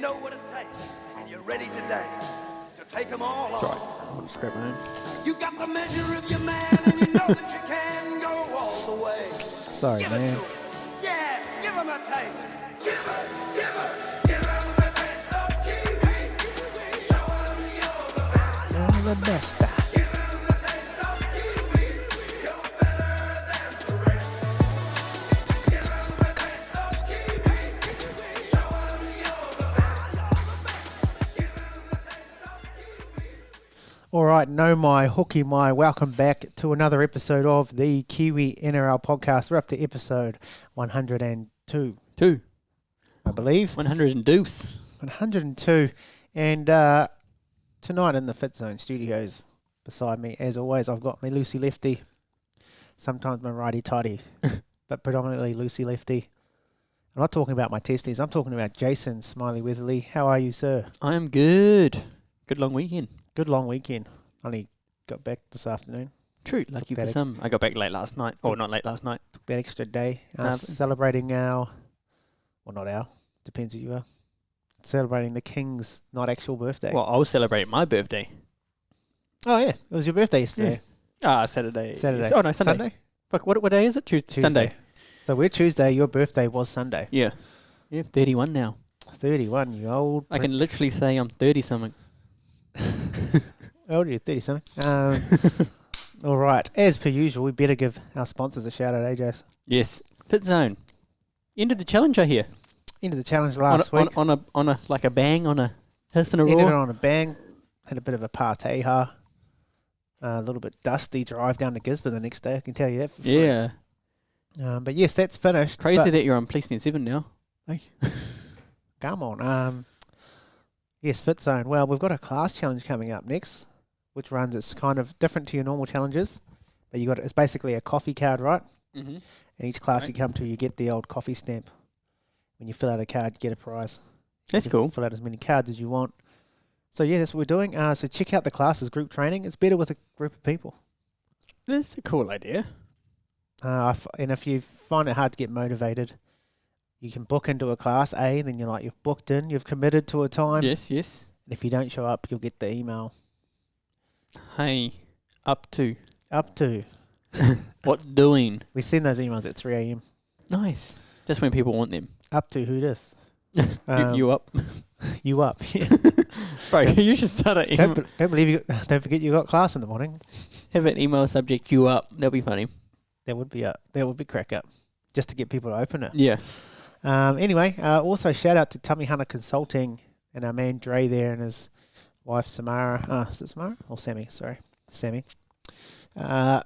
know what it takes, and you're ready today to take them all on. Sorry, I want to scrape my own. You got the measure of your man, and you know that you can go all the way. Sorry, Give man. it to him. Yeah, give him a taste. Give him a taste of Kiwi. Show him you're the best. You're the best. Give him a taste of Kiwi. You're better than the rest. Give him a taste of Kiwi. Show him you're the best. Give him a taste of Kiwi. All right, no my, hooky my, welcome back to another episode of the Kiwi NRL podcast. We're up to episode 102, I believe. 100 and deuce. 102. And tonight in the Fit Zone studios, beside me, as always, I've got my Lucy Lefty, sometimes my righty tighty, but predominantly Lucy Lefty. I'm not talking about my testes, I'm talking about Jason Smiley Weatherly. How are you, sir? I am good. Good long weekend. Good long weekend. Only got back this afternoon. True, lucky that for some. I got back late last night. Or not late last night. Took that extra day. Um, Celebrating our, well, not our, depends who you are. Celebrating the King's not actual birthday. Well, I was celebrating my birthday. Oh, yeah. It was your birthday yesterday. Saturday. Saturday. Oh, no, Sunday. Fuck, what day is it? Tuesday. Sunday. So we're Tuesday. Your birthday was Sunday. Yeah. Yeah, 31 now. 31, you old. I can literally say I'm 30-something. How old are you? 30-something. All right. As per usual, we better give our sponsors a shout out, AJs. Yes. Fit Zone. Ended the challenge, I hear. Into the challenge last week. On a like a bang, on a hiss and a Ended it roar. on a bang. Had a bit of a party-ha. A little bit dusty drive down to Gisborne the next day, I can tell you that for free. Yeah. But yes, that's finished. Crazy but that you're on Police Net 7 now. come on. Yes, Fit Zone. Well, we've got a class challenge coming up next, which runs, it's kind of different to your normal challenges. But it's basically a coffee card, right? Mm-hmm. And each class Right. you come to, you get the old coffee stamp. When you fill out a card, you get a prize. That's You cool. Fill out as many cards as you want. So yeah, that's what we're doing. So check out the classes, group training. It's better with a group of people. That's a cool idea. And if you find it hard to get motivated, you can book into a class A, then you've booked in, you've committed to a time. Yes, yes. And if you don't show up, you'll get the email. Hey, up to. Up to. What's doing? We send those emails at 3 a.m. Nice. Just when people want them. Up to who this? You up. You up. Bro, you should start an email. Don't forget you got class in the morning. Have an email subject, you up. That'll be funny. That would be crack up. Just to get people to open it. Yeah. Anyway, also shout out to Tummy Hunter Consulting and our man Dre there and his wife Samara. Is it Samara? Or Sammy? Sorry. Sammy.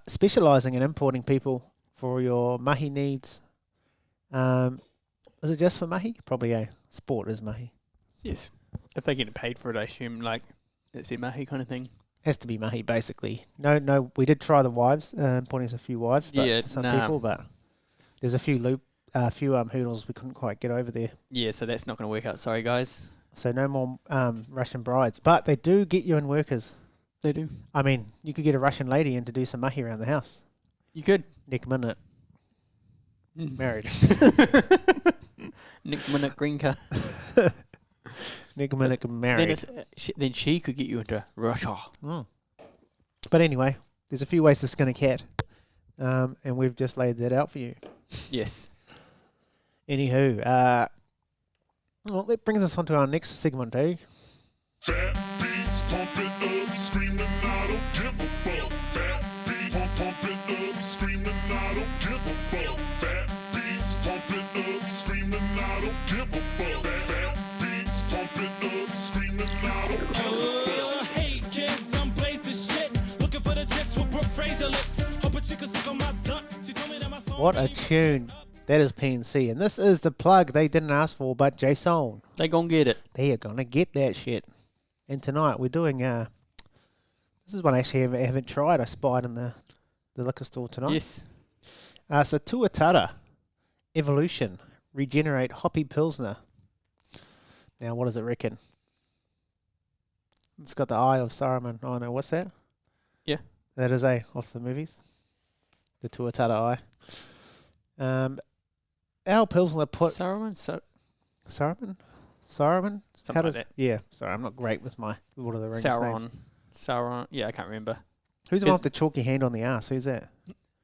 Specialising in importing people for your mahi needs. Is it just for mahi? Probably a sport is mahi. Yes. If they get paid for it, I assume, like, it's their mahi kind of thing. Has to be mahi, basically. No, we did try the wives, importing a few wives for some people, but there's a few hoodles we couldn't quite get over there. Yeah, so that's not going to work out. Sorry, guys. So no more Russian brides. But they do get you in workers. They do. I mean, you could get a Russian lady in to do some mahi around the house. You could. Nick Minute. Married. Nick Minute Green Car. Nick Minute married. Then she could get you into Russia. But anyway, there's a few ways to skin a cat. And we've just laid that out for you. Yes. Anywho, well, that brings us on to our next segment, eh? Fat beats pumping up, screaming, I don't give a fuck. Fat beats pumping up, screaming, I don't give a fuck. Fat beats pumping up, screaming, I don't give a fuck. Fat beats pumping up, screaming, I don't give a fuck. Hey kids, I'm Blaze the shit. Looking for the tips with Brooke Fraser lips. Hope a chick can suck on my duck. She told me that my song. What a tune. That is PNC. And this is the plug they didn't ask for, but Jason. They gonna get it. They are going to get that shit. And tonight we're doing, this is one actually I haven't tried. I spied in the liquor store tonight. Yes. So Tuatara Evolution Regenerate Hoppy Pilsner. Now, what does it reckon? It's got the Eye of Saruman. Oh, no, what's that? Yeah. That is off the movies. The Tuatara Eye. Our Pilsner put... Saruman? Saruman? Saruman? Something like that. Yeah, sorry, I'm not great with my Lord of the Rings names. Sauron. Yeah, I can't remember. Who's the one with the chalky hand on the arse? Who's that?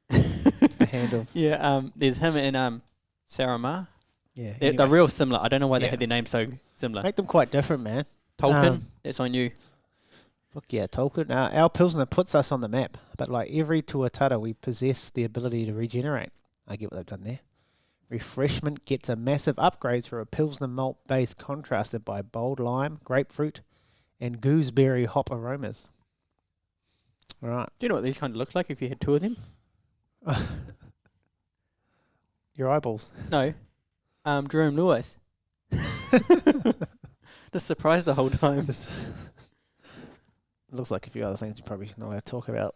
The hand of... Yeah, there's him and Saruman. Yeah. They're anyway. real similar. I don't know why they Yeah. had their names so similar. Make them quite different, man. Tolkien, that's on you. Fuck yeah, Tolkien. Our Pilsner puts us on the map, but like every tuatara, we possess the ability to regenerate. I get what they've done there. Refreshment gets a massive upgrade through a Pilsner malt base contrasted by bold lime, grapefruit, and gooseberry hop aromas. All right. Do you know what these kind of look like if you had two of them? Your eyeballs. No. Jerome Lewis. Just surprised the whole time. It looks like a few other things you probably not allowed to talk about.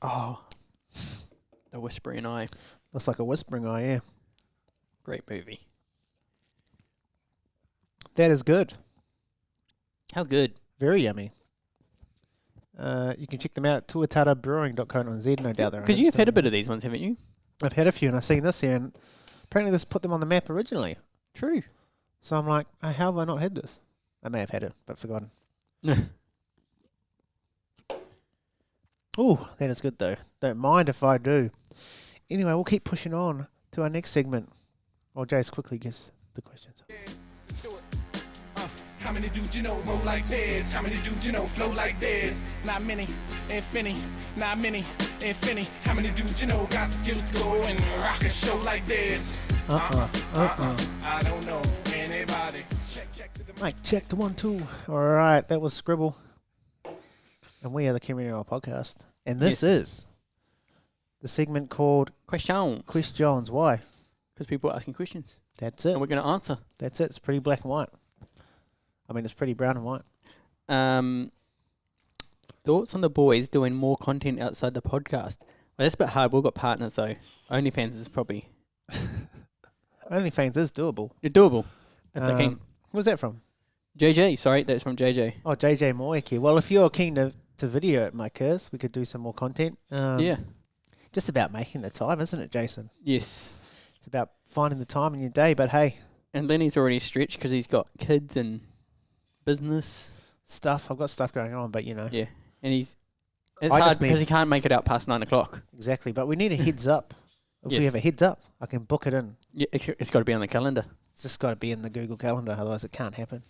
Oh. The Whispering Eye. Looks like a whispering eye, yeah. Great movie. That is good. How good? Very yummy. You can check them out at tuatarabrewing.co.nz, no doubt. Because you've had a bit of these ones, haven't you? I've had a few, and I've seen this here, and apparently this put them on the map originally. True. So I'm like, how have I not had this? I may have had it, but forgotten. Ooh, that is good though. Don't mind if I do. Anyway, we'll keep pushing on to our next segment. While Jace quickly gets the questions. How many dudes you know roll like this? How many dudes you know flow like this? Not many, infinity. Not many, infinity. How many dudes you know got the skills to go and rock a show like this? I don't know anybody. Check to the Mike, check the 1, 2. All right, that was Scribble. And we are the Kiwi NRL podcast. And this is the segment called Questions. Questions. Why? Because people are asking questions. That's it. And we're going to answer. That's it. It's pretty black and white. I mean, it's pretty brown and white. Thoughts on the boys doing more content outside the podcast? Well, that's a bit hard. We've got partners, though. OnlyFans is probably... OnlyFans is doable. You're doable. If they can. Where's that from? JJ. Sorry, that's from JJ. Oh, JJ Moeki. Well, if you're keen to video it, my Kurs, we could do some more content. Yeah. Just about making the time, isn't it, Jason? Yes. It's about finding the time in your day, but hey. And Lennie's already stretched because he's got kids and business. Stuff. I've got stuff going on, but you know. Yeah. And it's I hard just because need- he can't make it out past 9 o'clock. Exactly. But we need a heads up. If we Yes. have a heads up, I can book it in. Yeah, it's got to be on the calendar. It's just got to be in the Google Calendar, otherwise it can't happen.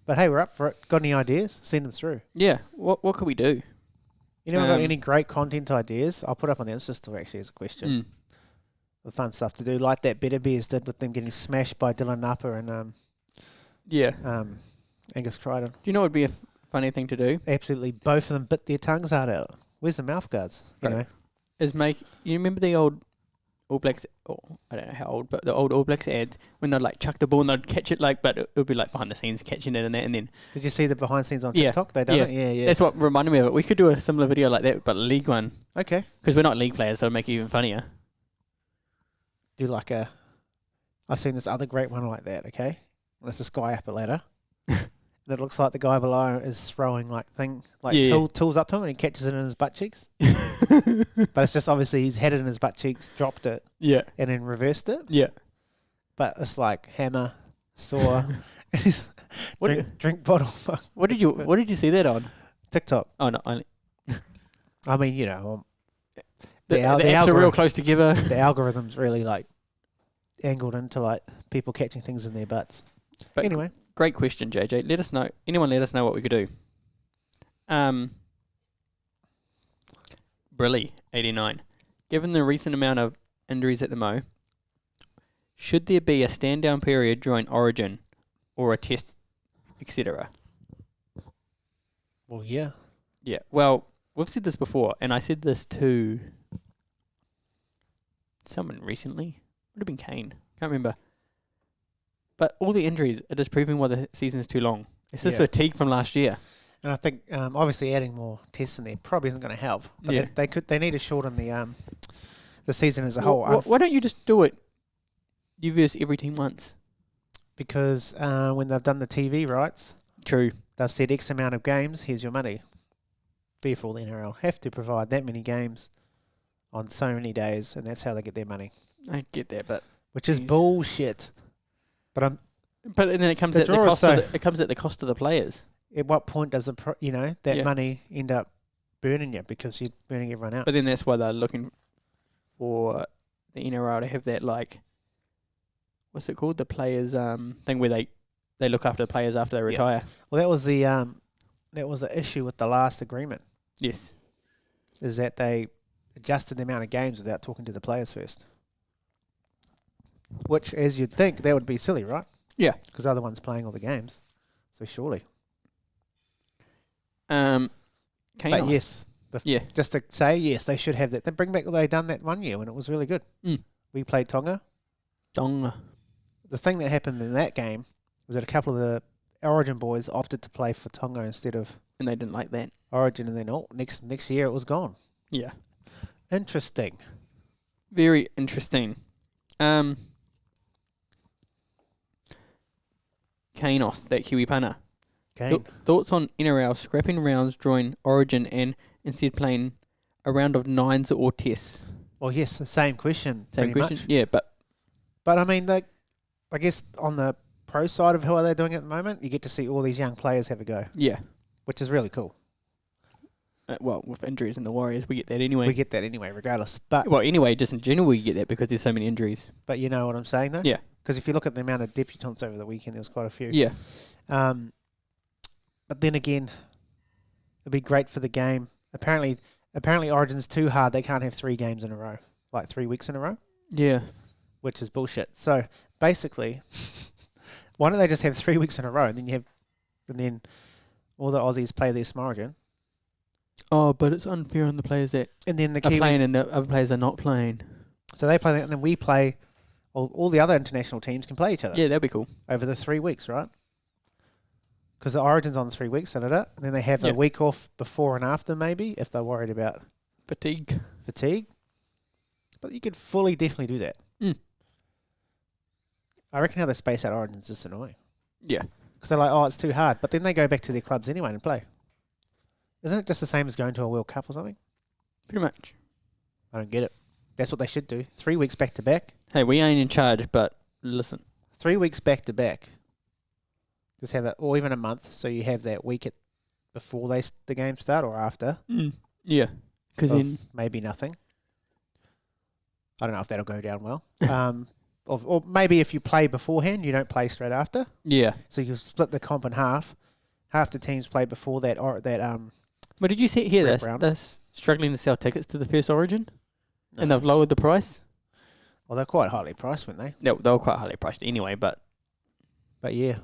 But hey, we're up for it. Got any ideas? Send them through. Yeah. What could we do? Anyone got Um, any great content ideas? I'll put up on the Insta story actually as a question. The fun stuff to do, like that Better Bears did with them getting smashed by Dylan Napa and Yeah. Angus Crichton. Do you know what would be a funny thing to do? Absolutely, both of them bit their tongues out. Where's the mouth guards? You Right. know, Is make... You remember the old All Blacks... Oh, I don't know how old, but the old All Blacks ads when they'd like chuck the ball and they'd catch it like... But it would be like behind the scenes catching it and that and then... did you see the behind scenes on Yeah. TikTok? They done it. Yeah, yeah. That's what reminded me of it. We could do a similar video like that, but a league one. Okay. Because we're not league players, so it'll make it even funnier. Do like a. I've seen this other great one like that. Okay, and it's this guy up a ladder, and it looks like the guy below is throwing Yeah. tools up to him, and he catches it in his butt cheeks. But it's just obviously he's had it in his butt cheeks, dropped it, Yeah. and then reversed it. Yeah. But it's like hammer, saw, What drink bottle, What did you see that on? TikTok. Oh no, only I mean, you know, the al- the apps are real algorithm- close together. the algorithm's really like angled into like people catching things in their butts. But Anyway, great question, JJ. Let us know. Anyone, let us know what we could do. Brilly 89. Given the recent amount of injuries at the Mo, should there be a stand down period during Origin, or a test, etc.? well, yeah. Yeah. Well, we've said this before, and I said this to someone recently. Would have been Kane. Can't remember. But all the injuries are just proving why the season's too long. It's just Yeah. fatigue from last year. And I think obviously adding more tests in there probably isn't going to help. But Yeah. they need to shorten the season as a Well, whole. why don't you just do it? You verse every team once. Because when they've done the TV rights, True. they've said X amount of games, here's your money. Therefore, the NRL have to provide that many games on so many days, and that's how they get their money, I get that, but which is Jeez. bullshit. But But then it comes The at the draw is cost. It comes at the cost of the players. at what point does that Yeah. money end up burning you because you're burning everyone out? But then that's why they're looking for the NRL to have that, like, what's it called? The players thing where they look after the players after they retire. Well, that was the issue with the last agreement, Yes. is that they adjusted the amount of games without talking to the players first. Which, as you'd think, that would be silly, right? Yeah. Because they're the ones playing all the games. So surely. Kanos. But yes, Yeah. just to say, yes, they should have that. They bring back what they done that one year when it was really good. Mm. We played Tonga. Tonga. The thing that happened in that game was that a couple of the Origin boys opted to play for Tonga instead of And they didn't like that. Origin, and then next year it was gone. Yeah. Interesting. Very interesting. Kanos, that Kiwi punter. Okay. Thoughts on NRL scrapping rounds, drawing Origin, and instead playing a round of nines or tests? Well, yes, the same question. Same pretty question. much. Yeah, but But I mean, I guess on the pro side of how they're doing it at the moment, you get to see all these young players have a go, yeah. which is really cool. Well, with injuries in the Warriors, we get that anyway. We get that anyway, regardless. But well, anyway, just in general, we get that because there's so many injuries. but you know what I'm saying, though? Yeah. Because if you look at the amount of debutants over the weekend, there's quite a few. Yeah. But then again, it'd be great for the game. Apparently Origin's too hard. They can't have 3 games in a row, like 3 weeks in a row, Yeah. which is bullshit. So basically, why don't they just have 3 weeks in a row, and then all the Aussies play their Origin, Oh, but it's unfair on the players that and then the are playing Kiwis. and the other players are not playing. So they play that, and then we play. All the other international teams can play each other Yeah, that'd be cool. over the 3 weeks, right? Because the Origin's on 3 weeks, and then they have Yeah. a week off before and after, maybe, if they're worried about Fatigue. fatigue. But you could definitely do that. Mm. I reckon how they space out Origin's just annoying. Yeah. Because they're like, oh, it's too hard. But then they go back to their clubs anyway and play. Isn't it just the same as going to a World Cup or something? Pretty much. I don't get it. That's what they should do. 3 weeks back to back. Hey, we ain't in charge, but listen. 3 weeks back to back. Just have it, or even a month. So you have that week before the games start or after. Yeah. Because of then, maybe nothing. I don't know if that'll go down well. Or maybe if you play beforehand, you don't play straight after. yeah. So you split the comp in half. Half the teams play before that. But did you hear Wrap this? round. They're struggling to sell tickets to the first Origin, and they've lowered the price. Well, they're quite highly priced, weren't they? No, they were quite highly priced anyway. But But yeah,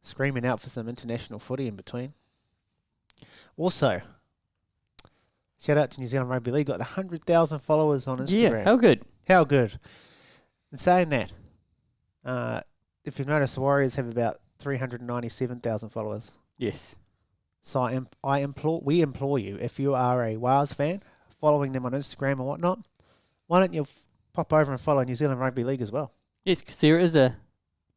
screaming out for some international footy in between. Also, shout out to New Zealand Rugby League. Got 100,000 followers on Instagram. yeah, how good? How good. And saying that, if you've noticed, the Warriors have about 397,000 followers. Yes. So we implore you, if you are a Wales fan, following them on Instagram and whatnot, why don't you pop over and follow New Zealand Rugby League as well? Yes, because there is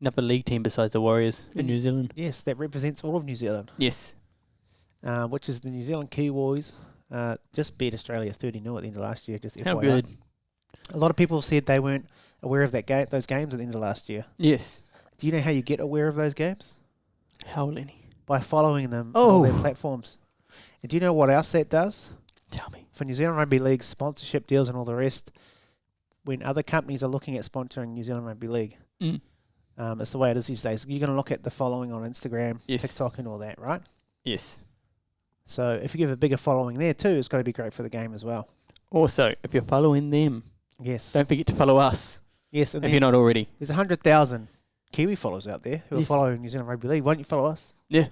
another league team besides the Warriors in New Zealand. Yes, that represents all of New Zealand, Yes. which is the New Zealand Kiwis. Just beat Australia 30-0 at the end of last year. Just How FYI. good? A lot of people said they weren't aware of those games at the end of last year. Yes. Do you know how you get aware of those games? How, Lennie? By following them on all their platforms. And do you know what else that does? Tell me. For New Zealand Rugby League sponsorship deals and all the rest, when other companies are looking at sponsoring New Zealand Rugby League, it's the way it is these days. You're going to look at the following on Instagram, Yes. TikTok and all that, right? Yes. So if you give a bigger following there too, it's got to be great for the game as well. Also, if you're following them, Yes. don't forget to follow us Yes, and if then you're not already. there's 100,000 Kiwi followers out there who are Yes. following New Zealand Rugby League. Why don't you follow us? Yeah.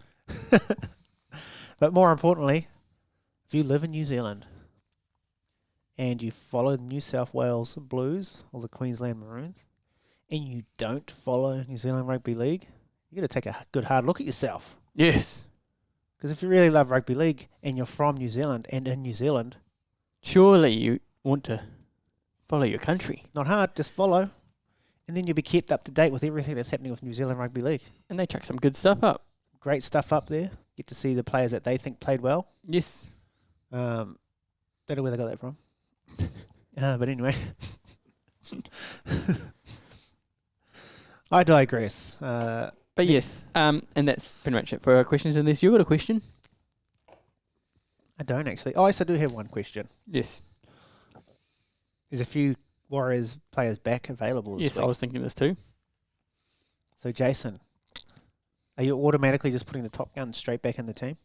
But more importantly, if you live in New Zealand and you follow the New South Wales Blues or the Queensland Maroons and you don't follow New Zealand Rugby League, you got to take a good hard look at yourself. Yes. Because if you really love rugby league and you're from New Zealand and in New Zealand, Surely you want to follow your country. not hard, just follow. And then you'll be kept up to date with everything that's happening with New Zealand Rugby League. And they chuck some good stuff up. Great stuff up there. Get to see the players that they think played well. Yes. Don't know where they got that from. But anyway. I digress. But yes, and that's pretty much it for our questions. Unless you got a question? I don't actually. Oh, yes, I do have one question. Yes. There's a few Warriors players back available this Yes, I week. was thinking this too. So, Jason, are you automatically just putting the Top Gun straight back in the team?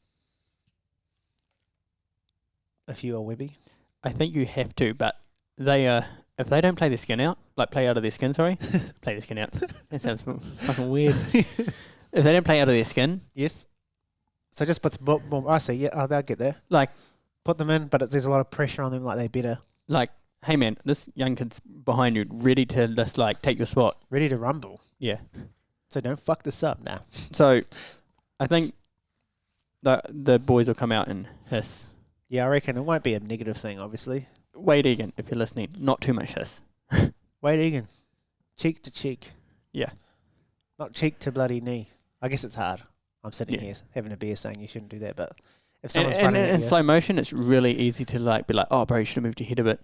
If you are Webby? I think you have to, but they if they don't play their skin out, like play out of their skin, sorry, play their skin out. That sounds fucking weird. If they don't play out of their skin, Yes. So just put more, I see, yeah, they'll get there. like Put them in, but there's a lot of pressure on them, like they better. hey man, this young kid's behind you, ready to just like take your spot. Ready to rumble. Yeah. So don't fuck this up now. So I think the boys will come out and hiss. Yeah, I reckon it won't be a negative thing, obviously. Wade Egan, if you're listening, not too much hiss. Wade Egan. Cheek to cheek. Yeah. Not cheek to bloody knee. I guess it's hard. I'm sitting Yeah. here having a beer saying you shouldn't do that, but if And, someone's and running in at you, slow motion, it's really easy to like be like, oh bro, you should have moved your head a bit.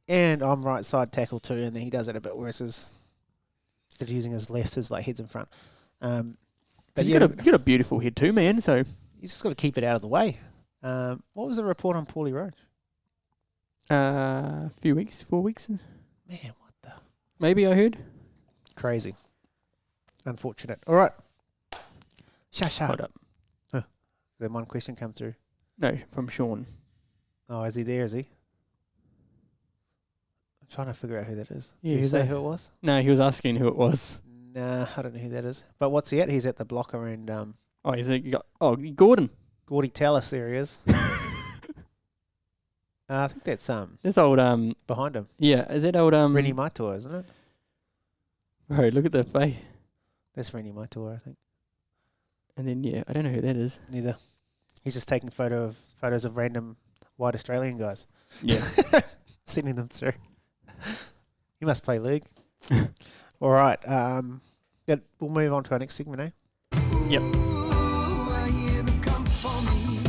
and I'm right side tackle too, and then he does it a bit worse instead of using his left, his like head's in front. But You yeah, got a beautiful head too, man. So you just got to keep it out of the way. What was the report on Paulie Roach? few weeks, 4 weeks, Man, what the maybe I heard. crazy, unfortunate. All right, shush Hold up. up. Then one question come through. No, from Sean. Oh, is he there? Is he? I'm trying to figure out who that is. Yeah, Did you who's say that? who it was? No, he was asking who it was. Nah, I don't know who that is. But what's he at? He's at the blocker and Oh, is it? Gordon. Gordy Tallis. There he is. I think that's This old behind him. Yeah, is that old Rennie Maitua, isn't it? Bro, look at the face. That's Rennie Maitua, I think. And then yeah, I don't know who that is. Neither. He's just taking photos of random white Australian guys, Yeah. sending them through. He must play league. All right. Yeah, we'll move on to our next segment, eh? Yep. I hear them come for me.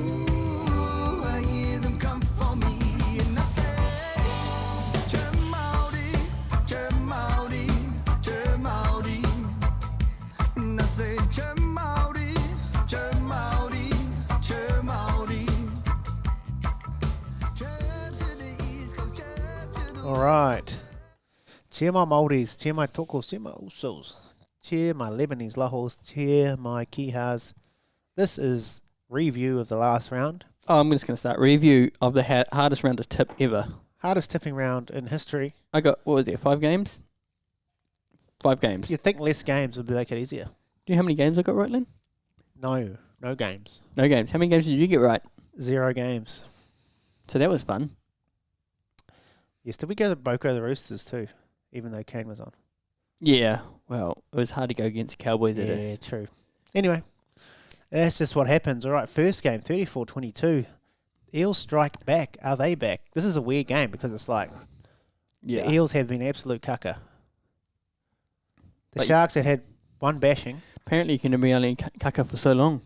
I hear them come for me, and I say, Jermaudy, Jermaudy, Jermaudy. And I say, Jermaudy, Jermaudy, Jermaudy. Jerm to the east, go Jerm to the All right. Cheer my Maldives, cheer my Tokos, cheer my Usos, cheer my Lebanese Lahos, cheer my Kihas. This is review of the last round. Oh, I'm just gonna start review of the hardest round to tip ever. Hardest tipping round in history. I got what was it? 5 games. 5 games. You'd think less games would make it easier. Do you know how many games I got right, Len? No games. No games. How many games did you get right? 0 games. So that was fun. Yes, did we go both go the Roosters too, even though Kane was on? Yeah. Well, it was hard to go against Cowboys at Yeah, true. Anyway, that's just what happens. All right, first game, 34-22. Eels strike back. Are they back? This is a weird game because it's like Yeah. the Eels have been absolute caca. The But- Sharks had one bashing, Apparently you can be only caca for so long.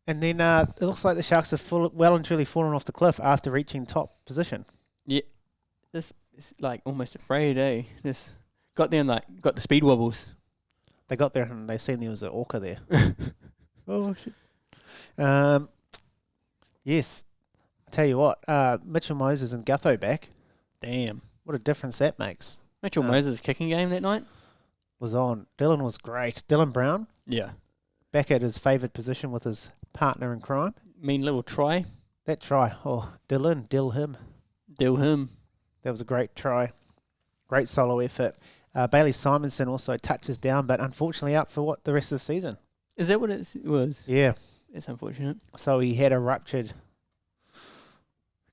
and then it looks like the Sharks have well and truly fallen off the cliff after reaching top position. This is like almost afraid, eh? This got there and like got the speed wobbles. They got there and they seen there was an orca there. Oh shit. Yes. I tell you what, Mitchell Moses and Gutho back. Damn. What a difference that makes. Mitchell Moses' kicking game that night? Was on. Dylan was great. Dylan Brown Yeah. back at his favoured position with his partner in crime. Mean little try. That try. Oh, Dylan, dill him. Deal him. That was a great try. Great solo effort. Bailey Simonson also touches down, but unfortunately out for the rest of the season. Is that what it was? Yeah. It's unfortunate. So he had a ruptured,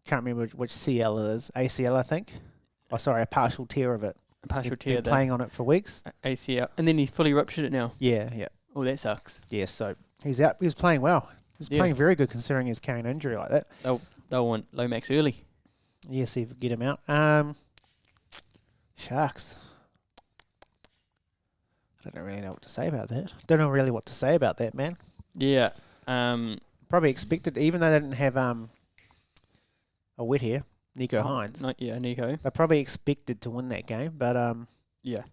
can't remember which CL it is, ACL I think. Oh, sorry, a partial tear of it. A partial He'd tear been there. playing on it for weeks. ACL. And then he's fully ruptured it now. Yeah. Oh, that sucks. Yeah, so he's out. He was playing well. He was Yeah. playing very good considering his carrying injury like that. They'll want Lomax early. Yes, he would get him out. Sharks. I don't really know what to say about that. Don't know really what to say about that, man. Yeah. Probably expected, even though they didn't have a wet hair, Nico Hines. Yeah, Nico. They're probably expected to win that game, but Yeah.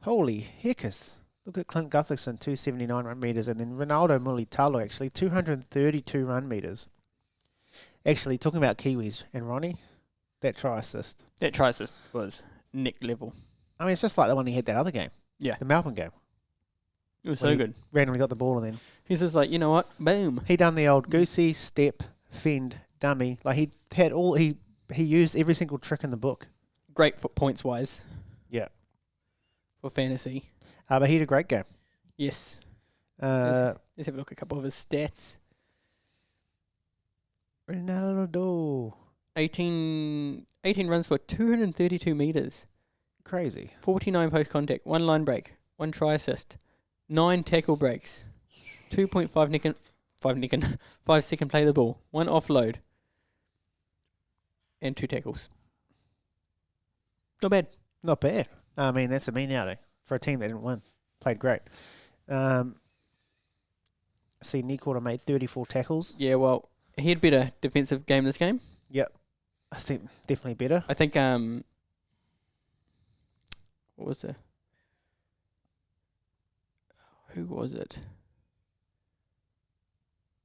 holy heckers. Look at Clint Gutherson, 279 run meters, and then Ronaldo Mulitalo, actually, 232 run meters. Actually, talking about Kiwis and Ronnie, that try assist. That try assist was neck level. I mean, it's just like the one he had that other game. Yeah. The Melbourne game. It was When so he good. Randomly got the ball and then He's just like, you know what? Boom. he done the old goosey, step, fend, dummy. Like he had all, he used every single trick in the book. Great for points wise. Yeah. For fantasy. But he had a great game. Yes. Uh, Let's have a look at a couple of his stats. Ronaldo. 18 runs for 232 meters. Crazy. 49 post contact, 1 line break, 1 try assist, 9 tackle breaks, 2.5 5 second play the ball, 1 offload, and 2 tackles. Not bad. Not bad. I mean, that's a mean outing for a team that didn't win. Played great. See, Nick Order made 34 tackles. Yeah, well, he had better defensive game this game. Yep. I think definitely better. I think, what was the... Who was it?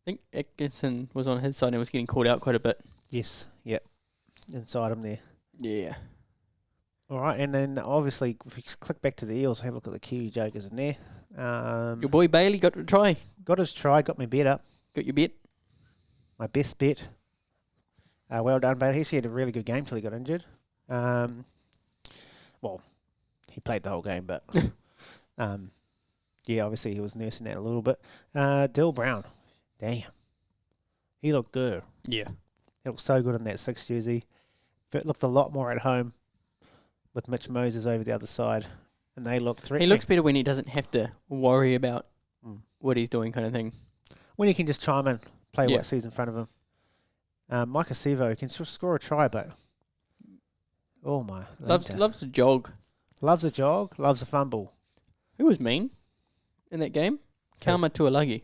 I think Atkinson was on his side and was getting called out quite a bit. Yes. Yep. Inside him there. Yeah. All right, and then obviously, if we click back to the Eels, have a look at the Kiwi Jokers in there. Your boy Bailey got a try. Got his try, got my bet up. Got your bet. My best bet. Well done, Bailey. He actually had a really good game till he got injured. Well, he played the whole game, but yeah, obviously he was nursing that a little bit. Dill Brown, damn, he looked good. Yeah. He looked so good in that 6 jersey. It looked a lot more at home with Mitch Moses over the other side, and they look threatening. He looks better when he doesn't have to worry about Mm. what he's doing kind of thing. When he can just chime in, play Yeah. what sees in front of him. Micah Sevo can score a try, but oh my, Loves to jog. loves a jog, loves a fumble. Who was mean in that game? Kalma Tuolagi.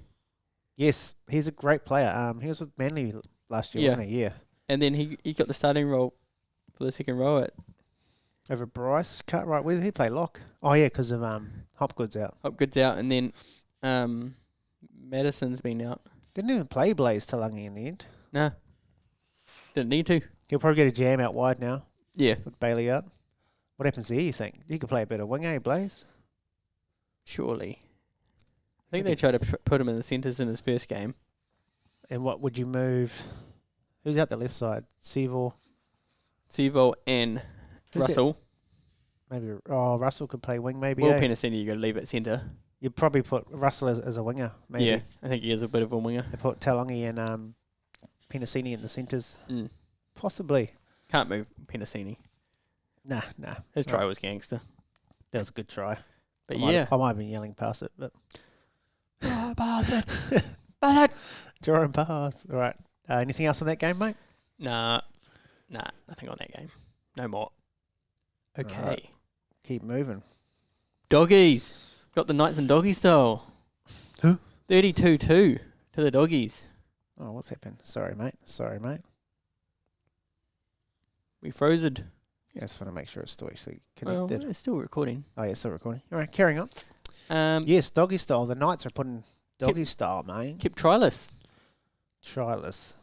Yes, he's a great player. He was with Manly last year, Yeah. wasn't he? Yeah. And then he got the starting role for the second row at Over Bryce Cartwright. Where did he play? Lock? Oh, yeah, because of Hopgood's out. Hopgood's out, and then Madison's been out. Didn't even play Blaze Talangi in the end. Nah. Didn't need to. He'll probably get a jam out wide now Yeah. with Bailey out. What happens there, you think? You could play a better wing, eh, Blaze? Surely. I think they tried to put him in the centres in his first game. And what would you move? Who's out the left side? Sevo? Sevo and Who's that? Russell. Maybe. Oh, Russell could play wing, maybe. Will eh? Penasini, you got to leave at centre. You'd probably put Russell as a winger, maybe. Yeah, I think he is a bit of a winger. They put Talangi and Penasini in the centres. Mm. Possibly. Can't move Penasini. Nah. His try was gangster. That was a good try. But I yeah. might have been yelling past it, but But Jerome pass. All right. Anything else on that game, mate? Nah, nothing on that game. No more. Okay. Alright. Keep moving. Doggies. Got the Knights and Doggies style. Who? 32-2 to the Doggies. Oh, what's happened? Sorry, mate. We frozed. Yeah, I just want to make sure it's still actually Well, connected. it's still recording. Oh, yeah, still recording. All right, carrying on. Yes, doggy style. The Knights are putting doggy style, mate. Kept tryless. Tryless.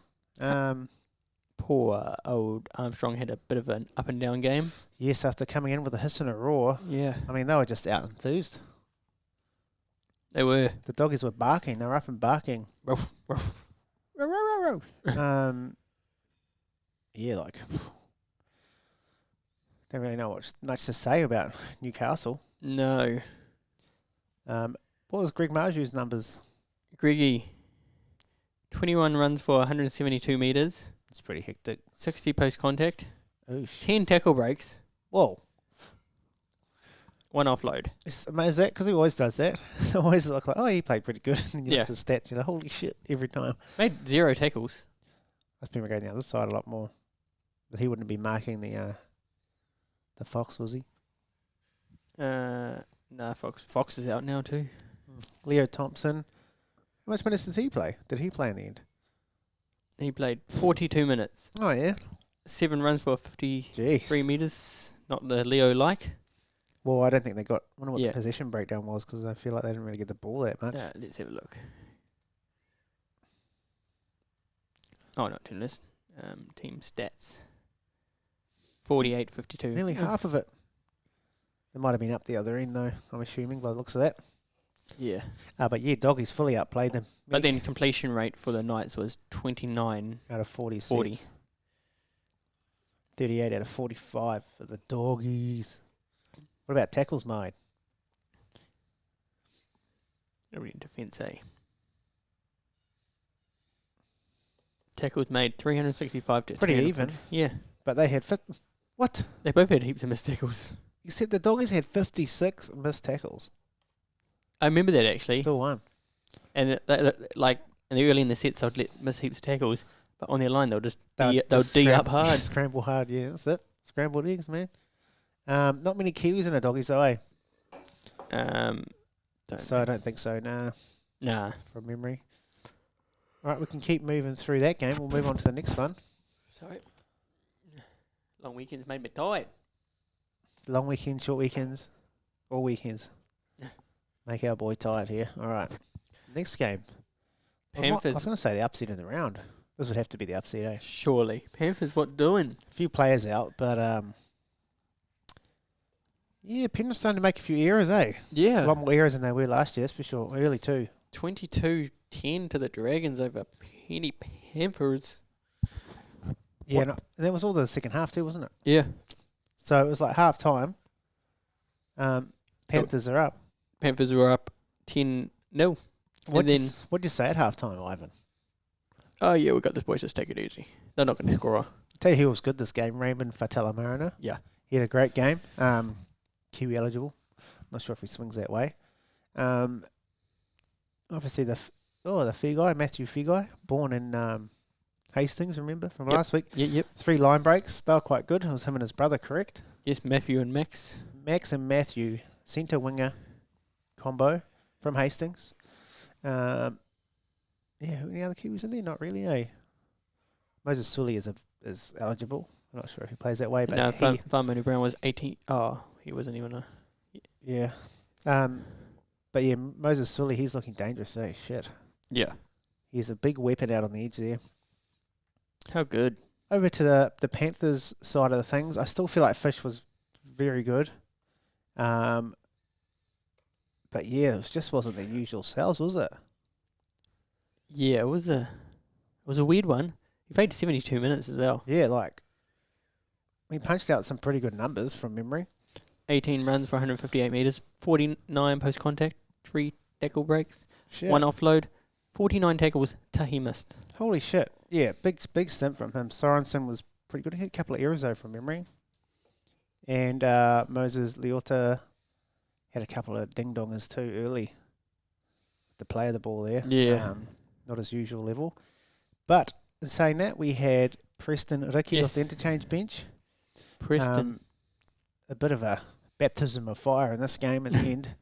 Poor old Armstrong had a bit of an up and down game. Yes, after coming in with a hiss and a roar. Yeah. I mean, they were just out enthused. They were. The doggies were barking. They were up and barking. Ruff, ruff. Yeah, like, don't really know much to say about Newcastle. No. What was Greg Marju's numbers? Greggy, 21 runs for 172 metres, It's pretty hectic. 60 post contact, Oosh. 10 tackle breaks, Whoa. 1 offload. Is that because he always does that? Always look like, oh, he played pretty good. And then you Yeah. look at the stats, you're like, holy shit, every time. Made 0 tackles. Must be going the other side a lot more. But he wouldn't be marking the Fox, was he? Nah, Fox is out now too. Leo Thompson. How much minutes does he play? Did he play in the end? He played 42 minutes. Oh, yeah. 7 runs for 53 Jeez. metres. Not the Leo like. Well, I don't think they got. I wonder what Yeah. the possession breakdown was because I feel like they didn't really get the ball that much. Let's have a look. Oh, not team list. Team stats. 48-52. Nearly half of it. They might have been up the other end though. I'm assuming by the looks of that. Yeah. But yeah, Doggies fully outplayed them. But then completion rate for the Knights was 29. out of 40 40. sets. 38 out of 45 for the Doggies. What about tackles made? Nobody in defence, eh? Tackles made 365 to Pretty 340. even. Yeah. But they had what? They both had heaps of missed tackles. Except the Doggies had 56 missed tackles. I remember that actually. Still won. And like in the early in the sets, they'd miss heaps of tackles, but on their line they'll just They'll they'll just D up hard. Scramble hard, yeah, that's it. Scrambled eggs, man. Not many Kiwis in the Doggies though, eh? So I don't think so, Nah. from memory. All right, we can keep moving through that game. We'll move on to the next one. Sorry. Long weekends made me tired. Long weekends, short weekends, all weekends. Make our boy tired here. All right. Next game. I was Panthers. going to say the upset of the round. This would have to be the upset, eh? Surely. Panthers, what doing? A few players out, but yeah, Penrith starting to make a few errors, eh? A Yeah. lot more errors than they were last year, that's for sure. Early too. 22-10 to the Dragons over Penny Panthers. Yeah, and that was all the second half too, wasn't it? Yeah. So it was like half time. Panthers are up. Panthers were up 10-0. What'd you say at half time, Ivan? Oh, yeah, we got this, boys. Just take it easy. They're not going to score. Tell you who was good this game, Raymond Fatala Mariner. Yeah. He had a great game. Kiwi eligible. Not sure if he swings that way. Obviously the Figai, Matthew Figai, born in Hastings, remember, from last week. Yep. 3 line breaks. They were quite good. It was him and his brother, correct? Yes, Matthew and Max. Max and Matthew, centre winger combo from Hastings. Any other Kiwis in there? Not really, eh? Moses Sully is eligible. I'm not sure if he plays that way, but No, he, Farmoni Brown was 18. Oh, he wasn't even a... yeah. But yeah, Moses Sully, he's looking dangerous, eh? Shit. Yeah. He's a big weapon out on the edge there. How good. Over to the Panthers side of the things, I still feel like Fish was very good. But yeah, it just wasn't the usual sales, was it? Yeah, it was a weird one. He played 72 minutes as well. Yeah, like he punched out some pretty good numbers from memory. 18 runs for 158 metres, 49 post contact, 3 tackle breaks, Shit. 1 offload, 49 tackles. Tahi missed. Holy shit. Yeah, big stint from him. Sorensen was pretty good. He had a couple of errors though from memory. And Moses Leota had a couple of ding-dongers too early to play the ball there. Yeah. Not his usual level. But in saying that, we had Preston Ricky off Yes. the interchange bench. Preston. A bit of a baptism of fire in this game in the end.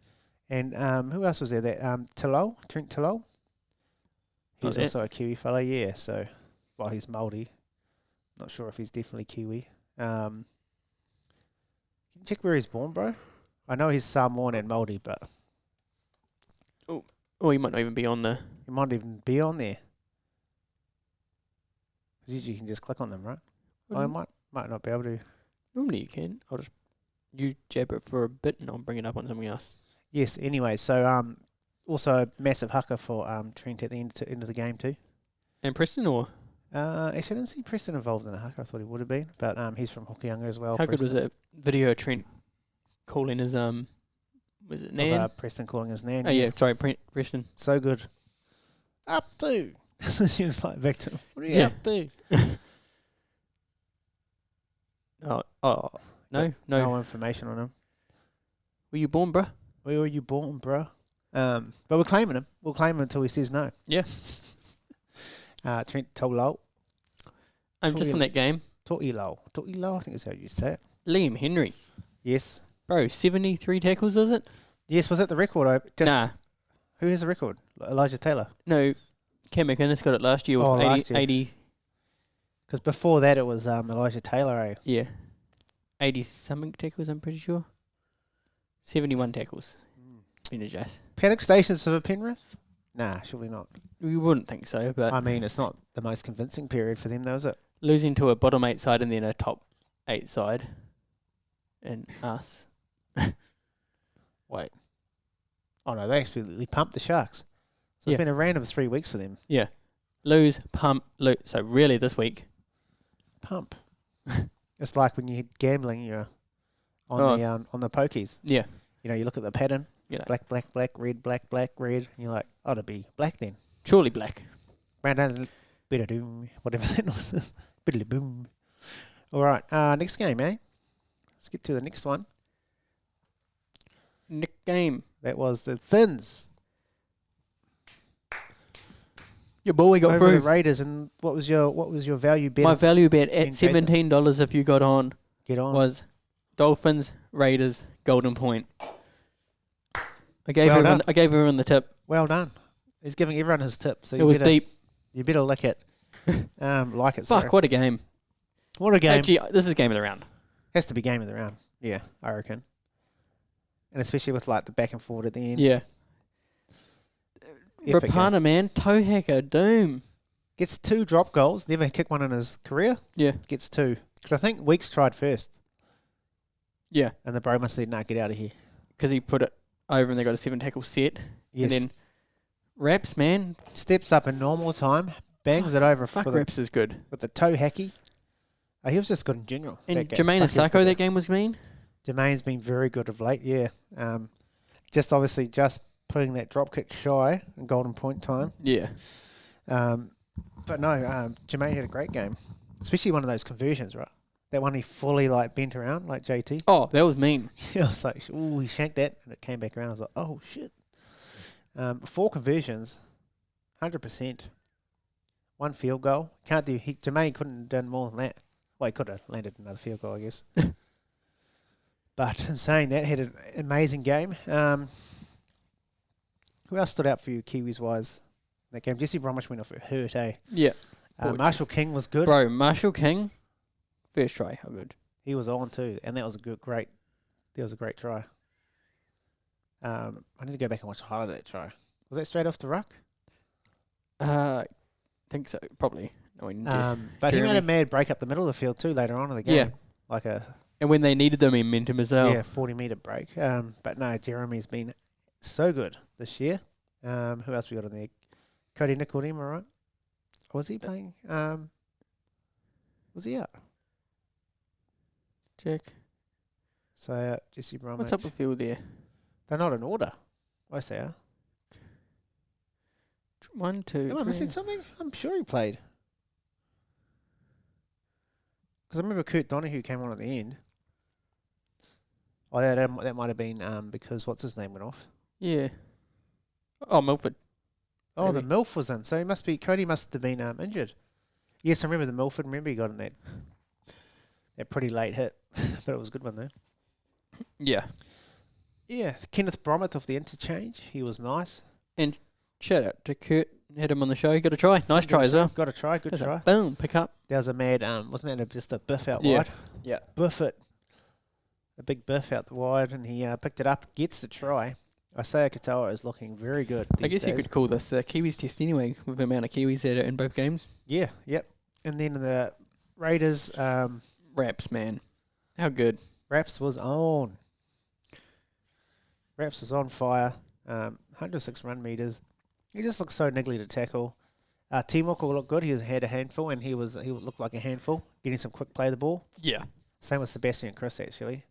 And who else was there? That Trent Tillol. He's Oh, yeah. also a Kiwi fella, yeah. So, well, he's Māori. Not sure if he's definitely Kiwi. Can you check where he's born, bro? I know he's Samoan and Māori, but Oh, he might not even be on the... he might even be on there. 'Cause usually you can just click on them, right? I might not be able to. Normally you can. I'll just... You jab it for a bit and I'll bring it up on something else. Yes, anyway, so also a massive haka for Trent at the end of the game too. And Preston or... Actually, I didn't see Preston involved in the haka. I thought he would have been, but he's from Hokianga as well. How good was that video of Trent calling his... Was it Nan? Preston calling his Nan. Oh, yeah. Sorry, Preston. So good. Up to. She was like, Victor, what are you Yeah. up to? Oh. No. No information on him. Were you born, bruh? Where were you born, bro? But we're claiming him. We'll claim him until he says no. Yeah. Trent Tolo. I'm just on that game. To'ilo, I think is how you say it. Liam Henry. Yes. Bro, 73 tackles, was it? Yes, was that the record? Nah. Who has the record? Elijah Taylor. No. Cam McInnes got it last year with Oh, 80, last year. 80. Because before that, it was Elijah Taylor. Eh? Yeah. 80-something tackles, I'm pretty sure. 71 tackles. Been adjust. Panic stations for Penrith? Nah, surely not. We wouldn't think so, but I mean, it's not the most convincing period for them, though, is it? losing to a bottom 8 side and then a top 8 side. And us. Wait. Oh, no, they absolutely pumped the Sharks. So Yeah. it's been a random 3 weeks for them. Yeah. Lose, pump, lose. So really this week. Pump. It's like when you're gambling, you're on the pokies. Yeah. You know, you look at the pattern. You know, Black, black, black, red, black, black, red. And you're like, oh, it'll be black then. surely black. Brandon, bit doom, whatever that was. Biddly boom. All right, next game, eh? Let's get to the next one. Nick game. That was the Finns Your boy got over the through. Raiders. And what was your value bet? My value bet Ian at Jason. $17 if you got on Get on. was Dolphins, Raiders, Golden Point. I gave Well everyone. done. I gave everyone the tip. Well done. He's giving everyone his tip. So It was deep. You better lick it. Like it. Fuck, Sorry. what a game! What a game. Actually, this is game of the round. Has to be game of the round. Yeah, I reckon. And especially with like the back and forward at the end. Yeah. Epic game. Rapana, man, toe hacker, doom. Gets 2 drop goals. Never kicked one in his career. Yeah. Gets 2. Because I think Weeks tried first. Yeah, And the Broma said, nah, get out of here. because he put it over and they got a 7 tackle set. Yes. And then Raps, man, Steps up in normal time. Bangs it over fuck with, Raps is good. with the toe hacky. He was just good in general. And that game. Jermaine Fuck, he was Asako, good. that game was mean. Jermaine's been very good of late, yeah. Just obviously just putting that drop kick shy in golden point time. Yeah. But no, Jermaine had a great game. Especially one of those conversions, right? That one he fully like bent around like JT. Oh, that was mean. I was like, ooh, he shanked that and it came back around. I was like, oh shit. 4 conversions, 100%. 1 field goal. Can't do. Jermaine couldn't have done more than that. Well, he could have landed another field goal, I guess. But in saying that, had an amazing game. Who else stood out for you, Kiwis wise? That game, Jesse Bromwich went off hurt, eh? Yeah. Poor Marshall King was good. Bro, Marshall King, first try, how good. He was on too, and that was a great. That was a great try. I need to go back and watch the highlight of that try. Was that straight off the ruck? Think so, probably. I mean, But he made a Jeremy. mad break up the middle of the field too later on in the game. Yeah. Like a and when they needed the momentum as well. 40-meter break. But no, Jeremy's been so good this year. Who else we got in there? Cody Nickel, am I right? Was he playing? Was he out? Check. So Jesse Bromwich. What's up with field there? They're not in order. I say. 1, 2, Am I missing something? I'm sure he played. Because I remember Kurt Donahue came on at the end. Oh, that might have been because what's his name went off. Yeah. Oh, Milford. Oh, the Maybe. MILF was in. So Cody must have been injured. Yes, I remember the Milford. Remember he got in that pretty late hit. But it was a good one though. Yeah. Yeah, Kenneth Bromwich off the interchange. He was nice. Shout out to Kurt. Had him on the show. Got a try. Nice try as well. Got a try. Good That's a try. boom. Pick up. There was a mad, wasn't that just a biff out Yeah. wide? Yeah. Biff it. A big biff out the wide, and he picked it up, gets the try. Isaiah Katoa is looking very good. I guess you could call this a Kiwis test anyway, with the amount of Kiwis that are in both games. Yeah, yep. And then the Raiders, Raps, man. How good. Raps was on. Raps was on fire. 106 run meters. He just looks so niggly to tackle. Teamwork will look good. He had a handful, and he looked like a handful, getting some quick play of the ball. Yeah. Same with Sebastian and Chris, actually.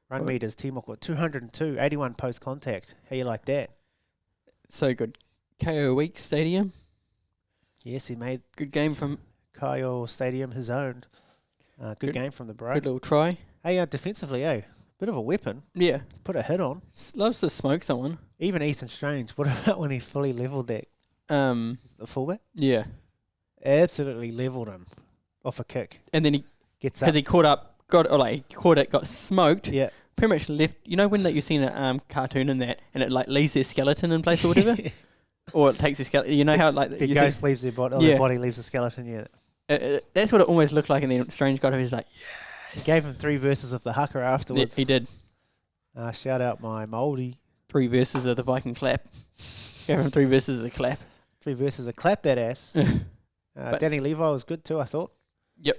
Run Well- meters, teamwork, 202, 81 post contact. How you like that? So good. KO Week Stadium. Yes, he made Good game from. Kyle Stadium his own. Good Good- game from the bro. Good little try. Hey, defensively, bit of a weapon. Yeah. Put a hit on. Loves to smoke someone. Even Ethan Strange. What about when he fully leveled that the fullback? Yeah. Absolutely leveled him off a kick. And then he, Gets up. because he caught up, he caught it, got smoked. Yeah. Pretty much left. You know when that you've seen a cartoon in that, and it like leaves their skeleton in place or whatever, or it takes their skeleton. You know how like The you ghost see, leaves their body. Or Yeah. the body leaves the skeleton. Yeah. That's what it almost looked like, and then Strange got him. He's like, He gave him 3 verses of the haka yeah, afterwards. he did. Shout out my Māori. 3 verses of the Viking clap. Gave him 3 verses of the clap. 3 verses of clap that ass. Danny Levi was good too, I thought. Yep.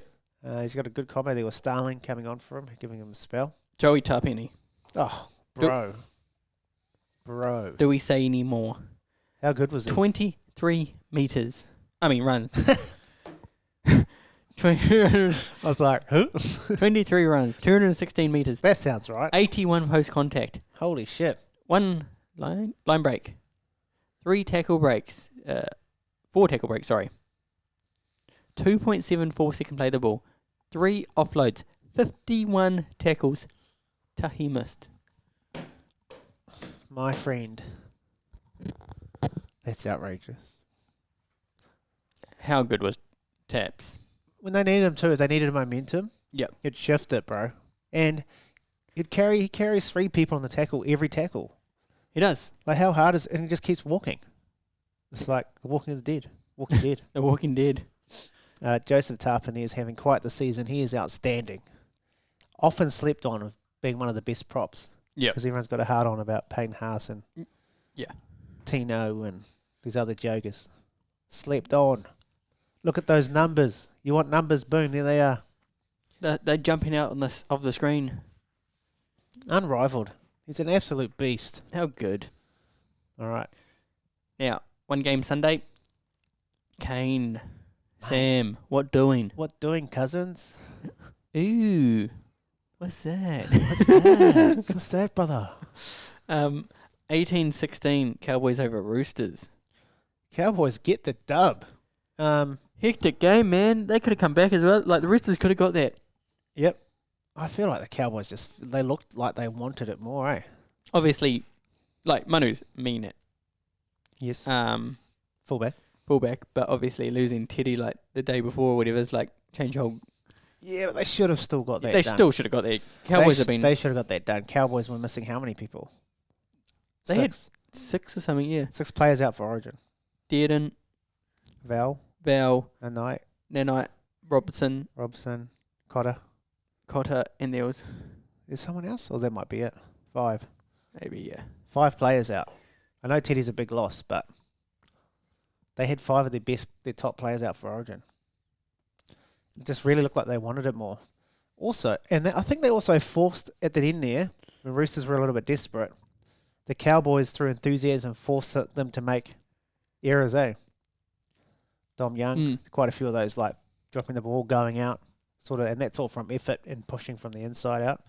He's got a good combo there with Starling coming on for him, giving him a spell. Joey Tarpenny. Oh, bro. Bro. Do we say any more? How good was he? 23 meters. I mean, runs. I was like, huh? 23 runs, 216 meters, That sounds right. 81 post contact, Holy shit. 1 line break, 3 tackle breaks, 4 tackle breaks, sorry. 2.74 second play the ball, 3 offloads, 51 tackles, Tahi missed. My friend. That's outrageous. How good was Taps? When they needed him too, they needed momentum. Yep. He'd shift it, bro. And he carries 3 people on the tackle every tackle. He does. Like how hard is it? And he just keeps walking. It's like the Walking of the Dead. Walking Dead. The Walking Dead. Joseph Tarpany is having quite the season. He is outstanding. Often slept on of being one of the best props. Yep. Because everyone's got a hard on about Payne Haas and Yeah. Tino and these other jokers. Slept on. Look at those numbers. You want numbers? Boom, there they are. They're jumping out on of the screen. Unrivaled. He's an absolute beast. How good. All right. Now, 1 game Sunday. Kane. Sam. What doing? What doing, cousins? Ooh. What's that? What's that? What's that, brother? 18-16 Cowboys over Roosters. Cowboys get the dub. Hectic game, man. They could have come back as well. Like, the Roosters could have got that. Yep. I feel like the Cowboys they looked like they wanted it more, eh? Obviously, like, Manu's mean it. Yes. Fullback. Fullback. But obviously losing Teddy, like, the day before or whatever is, like, change whole... Yeah, but they should have still got that They done. still should have got that. Cowboys have been... They should have got that done. Cowboys were missing how many people? They had 6. 6 or something, yeah. 6 players out for Origin. Dearden, Val, Nanite, Robertson, Cotter. and there was... Is someone else? Or that might be it. 5. Maybe, yeah. 5 players out. I know Teddy's a big loss, but they had 5 of their top players out for Origin. It just really looked like they wanted it more. Also, and I think they also forced at the end there, when Roosters were a little bit desperate, the Cowboys through enthusiasm forced them to make errors, eh? Dom Young, quite a few of those, like dropping the ball, going out, sort of, and that's all from effort and pushing from the inside out.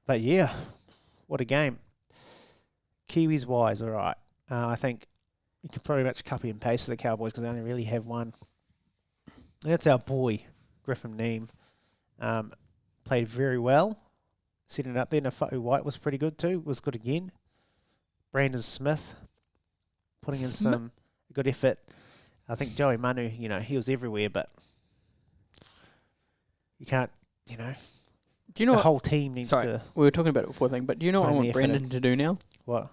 But yeah, what a game. Kiwis wise, all right. I think you can pretty much copy and paste the Cowboys because they only really have one. That's our boy, Griffin Neem. Played very well, setting it up there. Nafa'u White was pretty good too, was good again. Brandon Smith putting in some good effort. I think Joey Manu, he was everywhere, but you can't, Do you know the what? whole team needs to... We were talking about it before, but do you know what I put in want the effort Brandon to do now? What?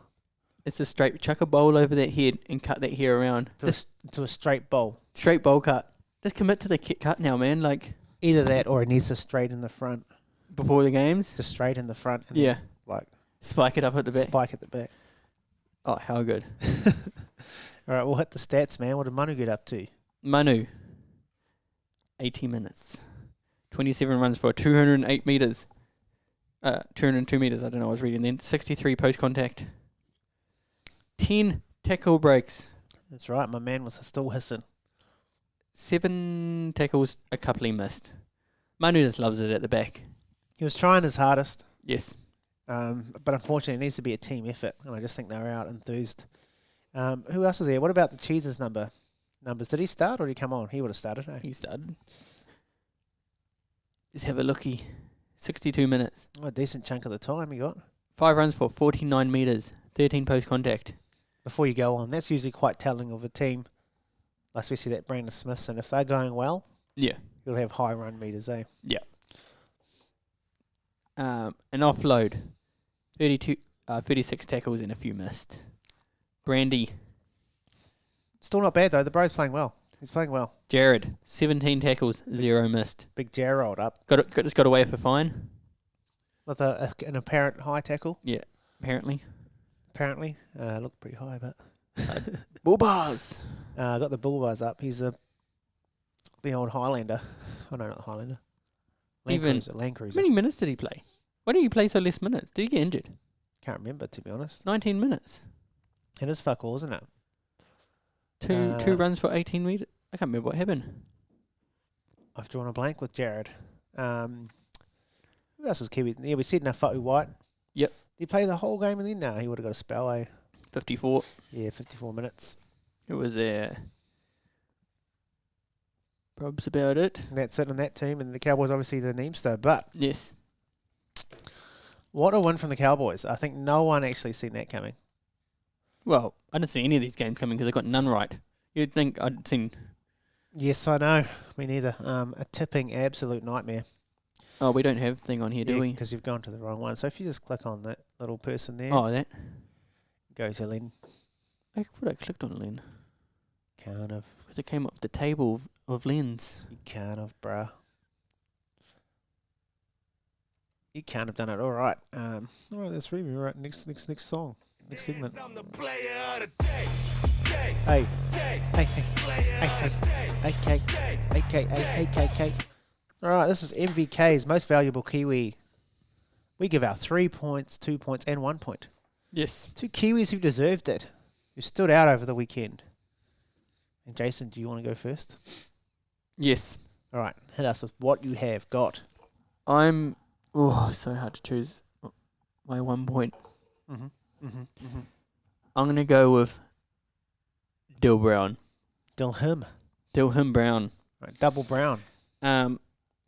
It's a straight chuck a bowl over that head and cut that hair around. To a straight bowl. Straight bowl cut. Just commit to the cut now, man. Like Either that or it needs to straight in the front. before the games. Just straight in the front. And Yeah. then, like Spike it up at the back. spike at the back. Oh, how good. All right, we'll hit the stats, man. What did Manu get up to? Manu. 80 minutes. 27 runs for 208 metres. 202 metres, I don't know, I was reading then. 63 post contact. 10 tackle breaks. That's right, my man was still hissing. 7 tackles, a couple he missed. Manu just loves it at the back. He was trying his hardest, Yes. but unfortunately it needs to be a team effort, and I just think they were out enthused. Who else is there? What about the Cheese's numbers? Did he start or did he come on? He would have started, eh? He started. Let's have a looky. 62 minutes. Oh, a decent chunk of the time he got. 5 runs for 49 metres. 13 post contact. Before you go on, that's usually quite telling of a team, especially that Brandon Smithson. If they're going well, Yeah. you'll have high run meters, eh? Yeah. An offload. 36 tackles and a few missed. Brandy. Still not bad, though. The bro's playing well. He's playing well. Jared, 17 tackles, 0 missed. Big Gerald up Just got away with a fine. with an apparent high tackle, Yeah, apparently. apparently. Looked pretty high, but... Bull bars. got the bull bars up. He's the old Highlander. Oh, no, not the Highlander. Land How Cruiser. many minutes did he play? Why did he play so less minutes? Did he get injured? Can't remember, to be honest. 19 minutes. It is fuck all, isn't it? Two runs for 18 meters. I can't remember what happened. I've drawn a blank with Jared. Who else is Kiwi? Yeah, we said Nafa'u White. Yep. Did he play the whole game and then? No, he would have got a spell, 54. Yeah, 54 minutes. It was probs about it. And that's it on that team. And the Cowboys, obviously, the Neemster. But Yes. what a win from the Cowboys. I think no one actually seen that coming. Well, I didn't see any of these games coming because I got none right. You'd think I'd seen... Yes, I know. Me neither. A tipping absolute nightmare. Oh, we don't have thing on here, do we? Because you've gone to the wrong one. So if you just click on that little person there, Oh, that. go to Len. I thought I clicked on Len. Can't have. Because it came up the table of Len's. You can't have, bruh. You can't have done it. All right. All right, that's really right. Next song. Next segment. I'm the player of the day. Hey. Hey. All right, this is MVK's most valuable Kiwi. We give out 3 points, 2 points, and 1 point. Yes. 2 Kiwis who deserved it, who stood out over the weekend. And Jason, do you want to go first? Yes. All right, hit us with what you have got. I'm... Oh, so hard to choose my 1 point. I'm going to go with Dill Brown. Dilhim. Dilhim Brown. Right, double brown.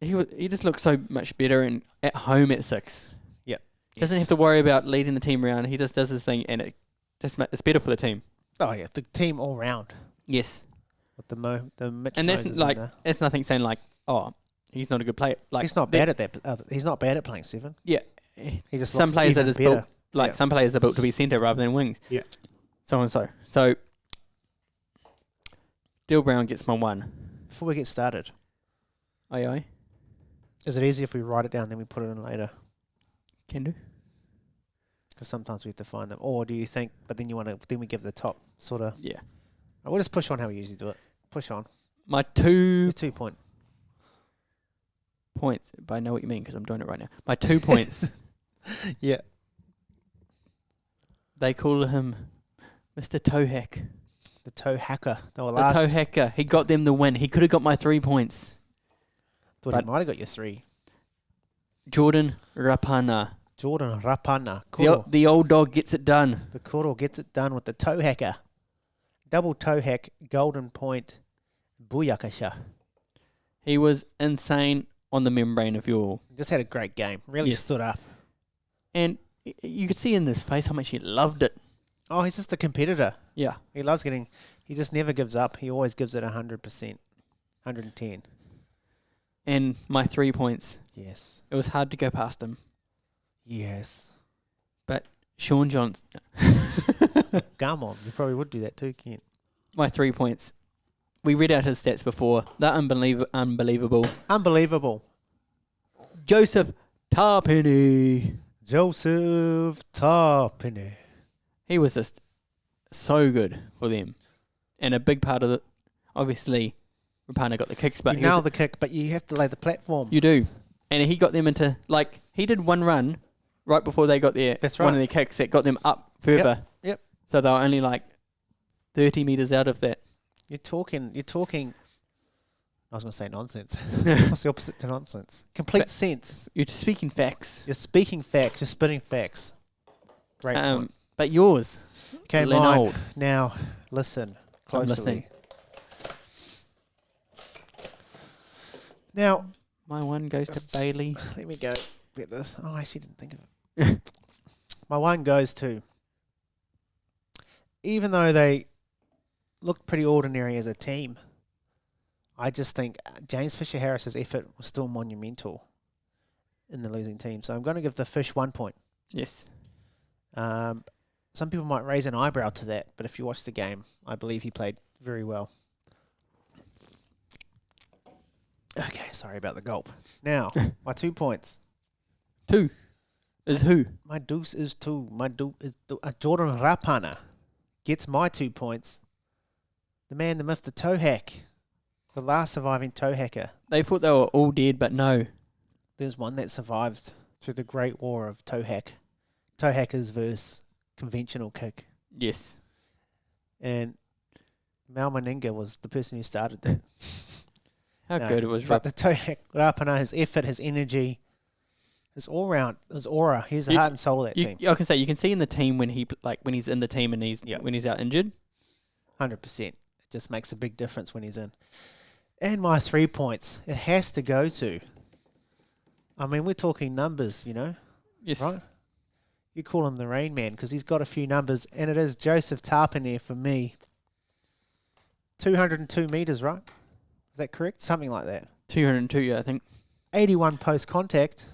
He just looks so much better and at home at 6. Yep. Doesn't have to worry about leading the team around. He just does his thing and it's better for the team. Oh, yeah, the team all round. Yes. With the Mitch And that's Moses like in there. that's nothing saying like, oh, he's not a good player. Like He's not bad at that. He's not bad at playing 7. Yeah. He just Some looks players are even just better. built like some players are built to be centre rather than wings. Yeah. So and so. So Dill Brown gets my 1. Before we get started, Aye. is it easy if we write it down then we put it in later? Can do. Because sometimes we have to find them. Or do you think? But then then we give the top sort of. Yeah. We'll just push on how we usually do it. Push on. My 2 2 point. points, but I know what you mean because I'm doing it right now. My 2 points. Yeah. They call him Mr. Toe Hack. The toe hacker. They were The last. Toe Hacker. He got them the win. He could have got my 3 points. Thought but- he might have got your 3. Jordan Rapana. Jordan Rapana. Kuro. The old dog gets it done. The Kuro gets it done with the toe hacker. Double toe hack. Golden point. Booyakasha. He was insane on the membrane of your... Just had a great game. Really Yes. stood up. And you could see in his face how much he loved it. Oh, he's just a competitor. Yeah. He loves getting... He just never gives up. He always gives it 100%. 110. And my 3 points. Yes. It was hard to go past him. Yes. But Sean Johnson... Come on. You probably would do that too, Kent. My 3 points. We read out his stats before. They're unbelievable. Unbelievable. Joseph Tarpenny. Joseph Tarpenny. He was just so good for them. And a big part of it, obviously, Rapana got the kicks, but You he was- nail the kick, but you have to lay the platform. you do. And he got them into, like, he did one run right before they got there. That's One right. of their kicks that got them up further. Yep. So they were only like 30 metres out of that. You're talking, I was going to say nonsense. What's the opposite to nonsense? Complete sense. You're just speaking facts. You're speaking facts. You're spitting facts. Great point. But yours. Okay, Len mine. Old. Now, listen I'm closely. listening. Now, My 1 goes to Bailey. let me go get this. Oh, I actually didn't think of it. My 1 goes to, even though they looked pretty ordinary as a team, I just think James Fisher-Harris's effort was still monumental in the losing team. So I'm going to give the Fish 1 point. Yes. Some people might raise an eyebrow to that, but if you watch the game, I believe he played very well. Okay, sorry about the gulp. Now, my 2 points. 2 is who? My deuce is 2. My deuce is Jordan Rapana gets my 2 points. The man, the myth, the toe hack. The last surviving toe hacker. They thought they were all dead, but no. There's one that survives through the great war of toe hack. Toe hackers versus conventional kick. Yes. And Mal Meninga was the person who started that. How No, good it was. But the toe hack, Rapana, his effort, his energy, his all-round, his aura. He's the You- heart and soul of that team. I can say you can see in the team when when he's in the team and when he's out injured. 100%. It just makes a big difference when he's in. And my 3 points, it has to go to. I mean, we're talking numbers, you know, Yes. right? You call him the Rain Man because he's got a few numbers, and it is Joseph Tarpanier for me. 202 metres, right? Is that correct? Something like that. 202, yeah, I think. 81 post-contact,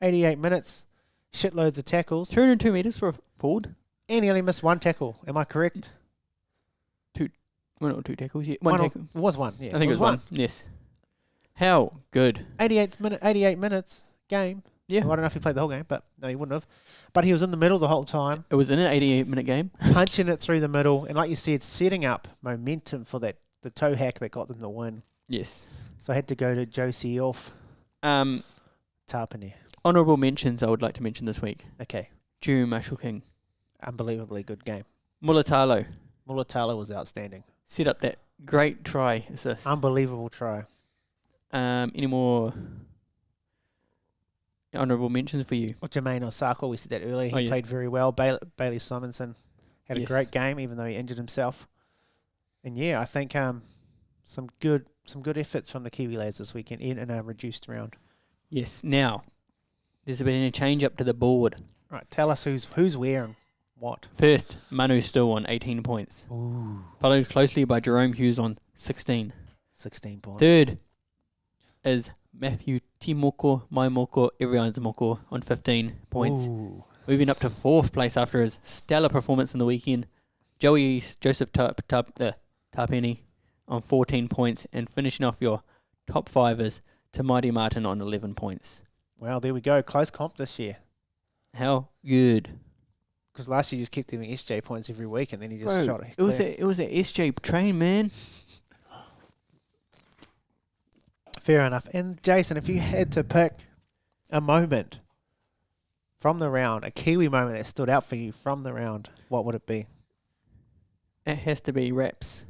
88 minutes, shitloads of tackles, 202 metres for a forward. and he only missed one tackle. Am I correct? One or 2 tackles, yeah. One tackle. It was one, yeah. I think it was one. Yes. How good. 88 minutes game. Yeah. Well, I don't know if he played the whole game, but no, he wouldn't have. But he was in the middle the whole time, It was in an 88-minute game. punching it through the middle, and like you said, setting up momentum for the toe hack that got them the win. Yes. So I had to go to Josie off Tarpanier. Honourable mentions I would like to mention this week. Okay, Drew Marshall King. unbelievably good game. Mulatalo Mulatalo was outstanding. set up that great try assist. Unbelievable try. Any more honourable mentions for you? Well, Jermaine Osako, we said that earlier. He Oh, yes. played very well. Bailey Simonson had a Yes. great game, even though he injured himself. And yeah, I think some good efforts from the Kiwi lads this weekend in a reduced round. Yes. Now, there's been a change up to the board. Right, tell us who's where and what. First, Manu Still on 18 points. Ooh, Followed closely by Jerome Hughes on 16. 16 points. Third is Matthew Timoko, Maimoko, everyone's Moko on 15 points. Ooh. Moving up to 4th place after his stellar performance in the weekend, Joseph Tarpani on 14 points, and finishing off your top 5 is Tamati Martin on 11 points. Well, there we go. Close comp this year. How good. Because last year you just kept giving SJ points every week, and then he just Bro, shot it. it was a SJ train, man. Fair enough. And Jason, if you had to pick a moment from the round, a Kiwi moment that stood out for you from the round, what would it be? It has to be Raps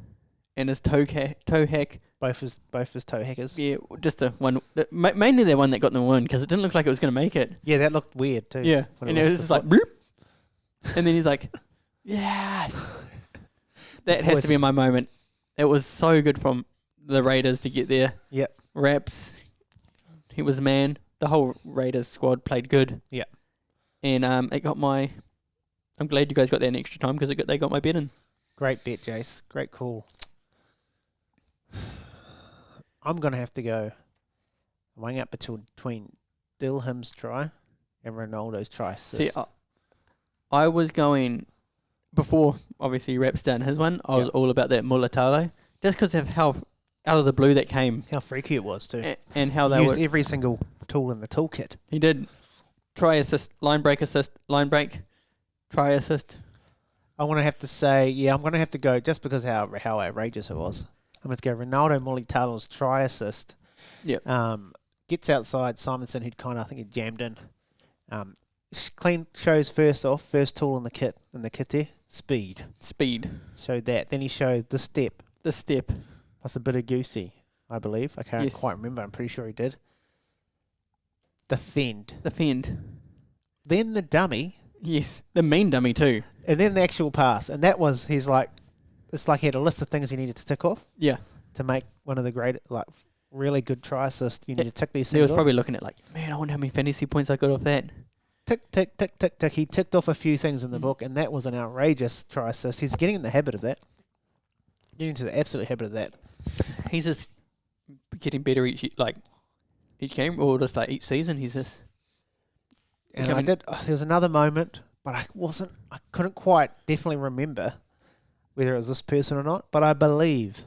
and his toe hack. Both his toe hackers. Yeah, just the one, mainly the one that got the win, because it didn't look like it was going to make it. Yeah, that looked weird too. Yeah, when and it it left was just the like, boop. And then he's like, yes. That has to be my moment. It was so good from the Raiders to get there. Yep. Raps, he was the man. The whole Raiders squad played good. Yeah. And it got my. I'm glad you guys got that in extra time because they got my bet in. Great bet, Jace. Great call. I'm going to have to go weighing up between Dilham's try and Ronaldo's try assist. See, I was going before obviously Raps done his one. I was all about that Mulatalo just because of how out of the blue that came How freaky it was too. and how He they used were. every single tool in the toolkit. He did try assist, line break assist, line break, try assist. I want to have to say, I'm going to have to go just because how outrageous it was. I'm going to go Ronaldo Mulitalo's try assist. Yep. Gets outside Simonson, who'd kind of, I think he jammed in. Clean shows first tool in the kitty, speed. Showed that. Then he showed the step. Plus a bit of goosey, I believe. I can't quite remember. I'm pretty sure he did. The fend. Then the dummy. Yes, the mean dummy too. And then the actual pass. And that was, it's like he had a list of things he needed to tick off. Yeah. To make one of the great, really good try assists. You need to tick these He things was off. probably looking at like, man, I wonder how many fantasy points I got off that. Tick, tick, tick, tick, tick. He ticked off a few things in the book, and that was an outrageous try assist. He's getting in the habit of that. Getting into the absolute habit of that. He's just getting better each game or just like each season. He's just. And there was another moment, but I couldn't quite definitely remember. whether it was this person or not, but I believe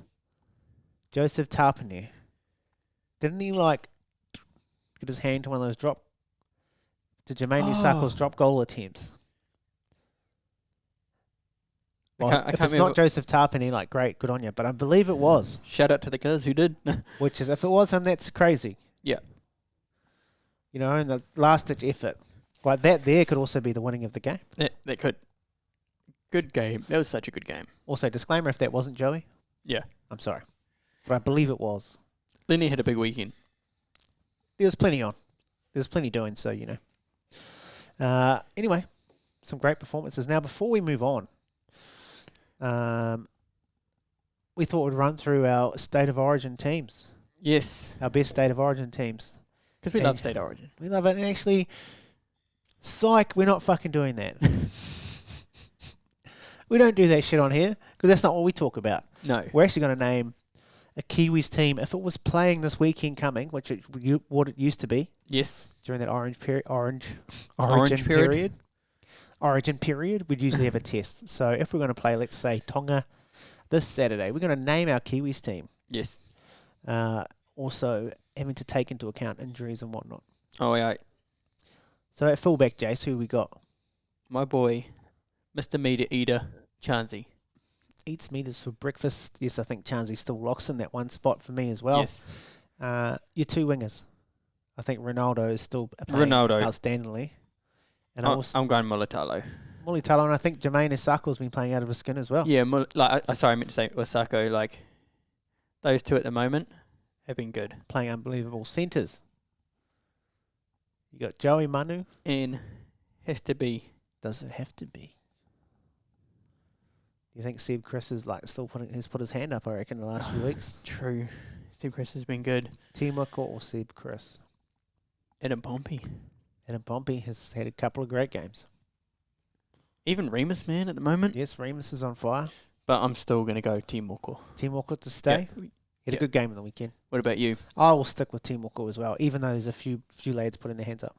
Joseph Tarpany, didn't he like get his hand to one of those Jermaine Sako's drop goal attempts? Well, I if can't it's not Joseph Tarpany, like, great, good on you. But I believe it was. Shout out to the guys who did. Which is, if it was him, that's crazy. Yeah. You know, and the last-ditch effort. Like, that there could also be the winning of the game. That could. Good game. That was such a good game. Also, disclaimer, if that wasn't Joey, Yeah. I'm sorry. But I believe it was. Lennie had a big weekend. There was plenty on. There was plenty doing, so, you know. Anyway, some great performances. Now, before we move on, we thought we'd run through our State of Origin teams. Yes. Our best State of Origin teams. Because we And love State of Origin. We love it. And actually, psych, we're not fucking doing that. We don't do that shit on here because that's not what we talk about. No. We're actually going to name a Kiwis team if it was playing this weekend coming, what it used to be Yes. during that origin period. Origin period, we'd usually have a test. So if we're going to play, let's say, Tonga this Saturday, we're going to name our Kiwis team. Yes. Also, having to take into account injuries and whatnot. Oh, yeah. So at fullback, Jace, who we got? My boy, Mr. Meter Eater, Chansey. Eats meters for breakfast. Yes, I think Chansey still locks in that one spot for me as well. Yes. Your two wingers. I think Ronaldo is still playing outstandingly. And I'm going Mulitalo. Mulitalo, and I think Jermaine Isako's been playing out of his skin as well. Yeah, sorry, I meant to say Osako. Like, those two at the moment have been good. Playing unbelievable centres. You got Joey Manu. And has to be. Does it have to be? Do you think Seb Chris is like still has put his hand up, I reckon, in the last few weeks? True. Steve Chris has been good. Timoko or Seb Chris? Adam Pompey. Adam Pompey has had a couple of great games. Even Remus, man, at the moment. Yes, Remus is on fire. But I'm still going to go Timoko. Timoko to stay. Yeah. He had a good game on the weekend. What about you? I will stick with Timoko as well, even though there's a few lads putting their hands up.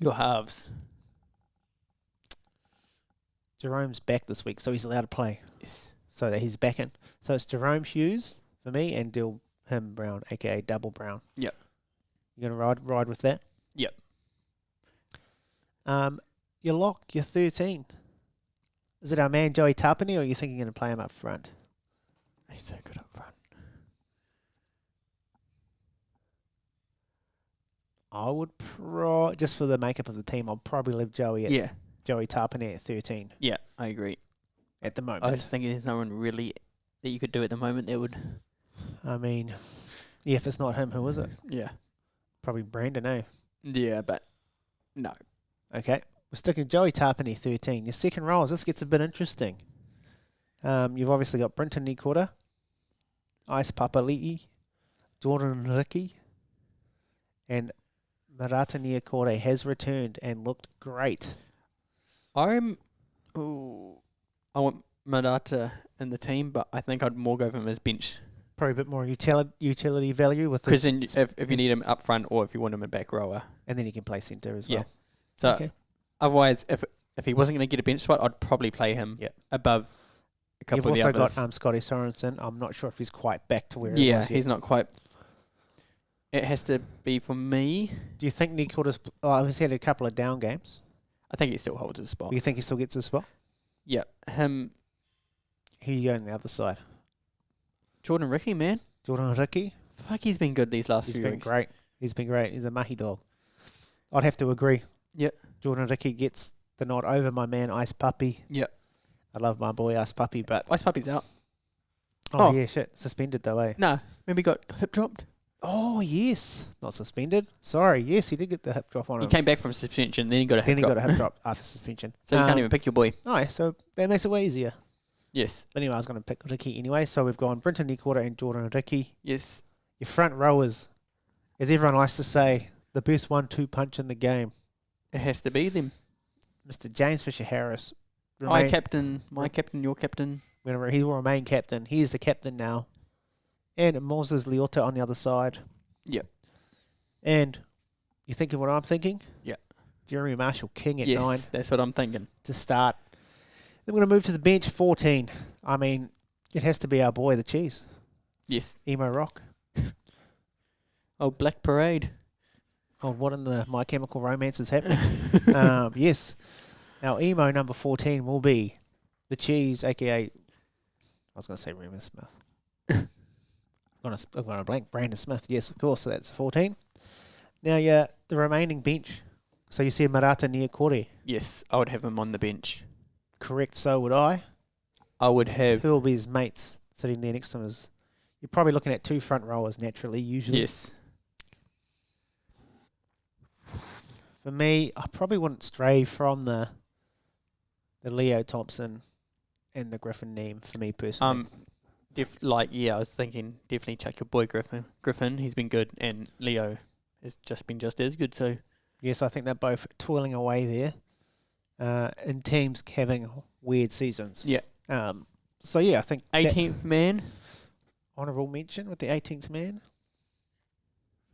Your halves. Jerome's back this week, so he's allowed to play. Yes. So that he's back in. So it's Jerome Hughes for me and Him Brown, a.k.a. Double Brown. Yep. You going to ride with that? Yep. Your lock, your 13. Is it our man Joey Tarpany, or are you thinking you're going to play him up front? He's so good up front. I would just for the makeup of the team, I'll probably leave Joey Tarpany at 13 Yeah, I agree. at the moment. I was thinking there's no one really that you could do at the moment that would. I mean, yeah, if it's not him, who is it? Yeah. Probably Brandon, eh? Yeah, but no. Okay. We're sticking Joey Tarpany 13. Your second rows, this gets a bit interesting. You've obviously got Brinton Nikora, Ice Papali'i, Jordan Ricky, and Marata Niokore has returned and looked great. I want Marata in the team, but I think I'd more go for him as bench. Probably a bit more utility value with Because this. then if you need him up front or if you want him a back rower. And then he can play centre as Yeah. well. So Okay. otherwise, if he wasn't going to get a bench spot, I'd probably play him above a couple You've of the also others. got Scotty Sorensen. I'm not sure if he's quite back to where he was yet. He's not quite. It has to be for me. Do you think Nikora's... he's had a couple of down games. I think he still holds his spot. Do you think he still gets his spot? Yeah, him. Who you go on the other side? Jordan Ricky, man. Jordan Ricky? Fuck, he's been good these last He's few been weeks. great. He's been great. He's a mahi dog. I'd have to agree. Yep. Jordan Ricky gets the nod over my man Ice Puppy. Yep. I love my boy Ice Puppy, but... Ice Puppy's out. Oh, yeah, shit. Suspended though, eh? No, remember he got hip dropped? Oh, yes. Not suspended. Sorry. Yes, he did get the hip drop on He him. came back from suspension, then he got a Then hip he drop. got a hip drop after suspension. So you can't even pick your boy. Oh, so that makes it way easier. Yes. But anyway, I was going to pick Ricky anyway. So we've gone Brinton Nikora and Jordan Ricky. Yes. Your front rowers, as everyone likes to say, the best 1-2 punch in the game. It has to be them. Mr. James Fisher-Harris. My captain, your captain. He will remain captain. He is the captain now. And Moses Leota on the other side. Yep. And you thinking what I'm thinking? Yeah. Jeremy Marshall King at 9 Yes, that's what I'm thinking. to start. Then we're going to move to the bench, 14. I mean, it has to be our boy, the Cheese. Yes. Emo Rock. Oh, Black Parade. Oh, what in the My Chemical Romance is happening? Yes. Our emo number 14 will be the Cheese, a.k.a. I was going to say Remus Smith. I've got a blank. Brandon Smith. Yes, of course. So that's 14. Now, yeah, the remaining bench. So you see Marata Niokore. Yes, I would have him on the bench. Correct. So would I. I would have... Who will be his mates sitting there next to him? You're probably looking at 2 front rowers naturally, usually. Yes. For me, I probably wouldn't stray from the Leo Thompson and the Griffin name for me personally. I was thinking definitely check your boy Griffin, he's been good, and Leo has just been just as good. So Yes, I think they're both toiling away there in teams having weird seasons. yeah, So, yeah, I think 18th man. honourable mention with the 18th man.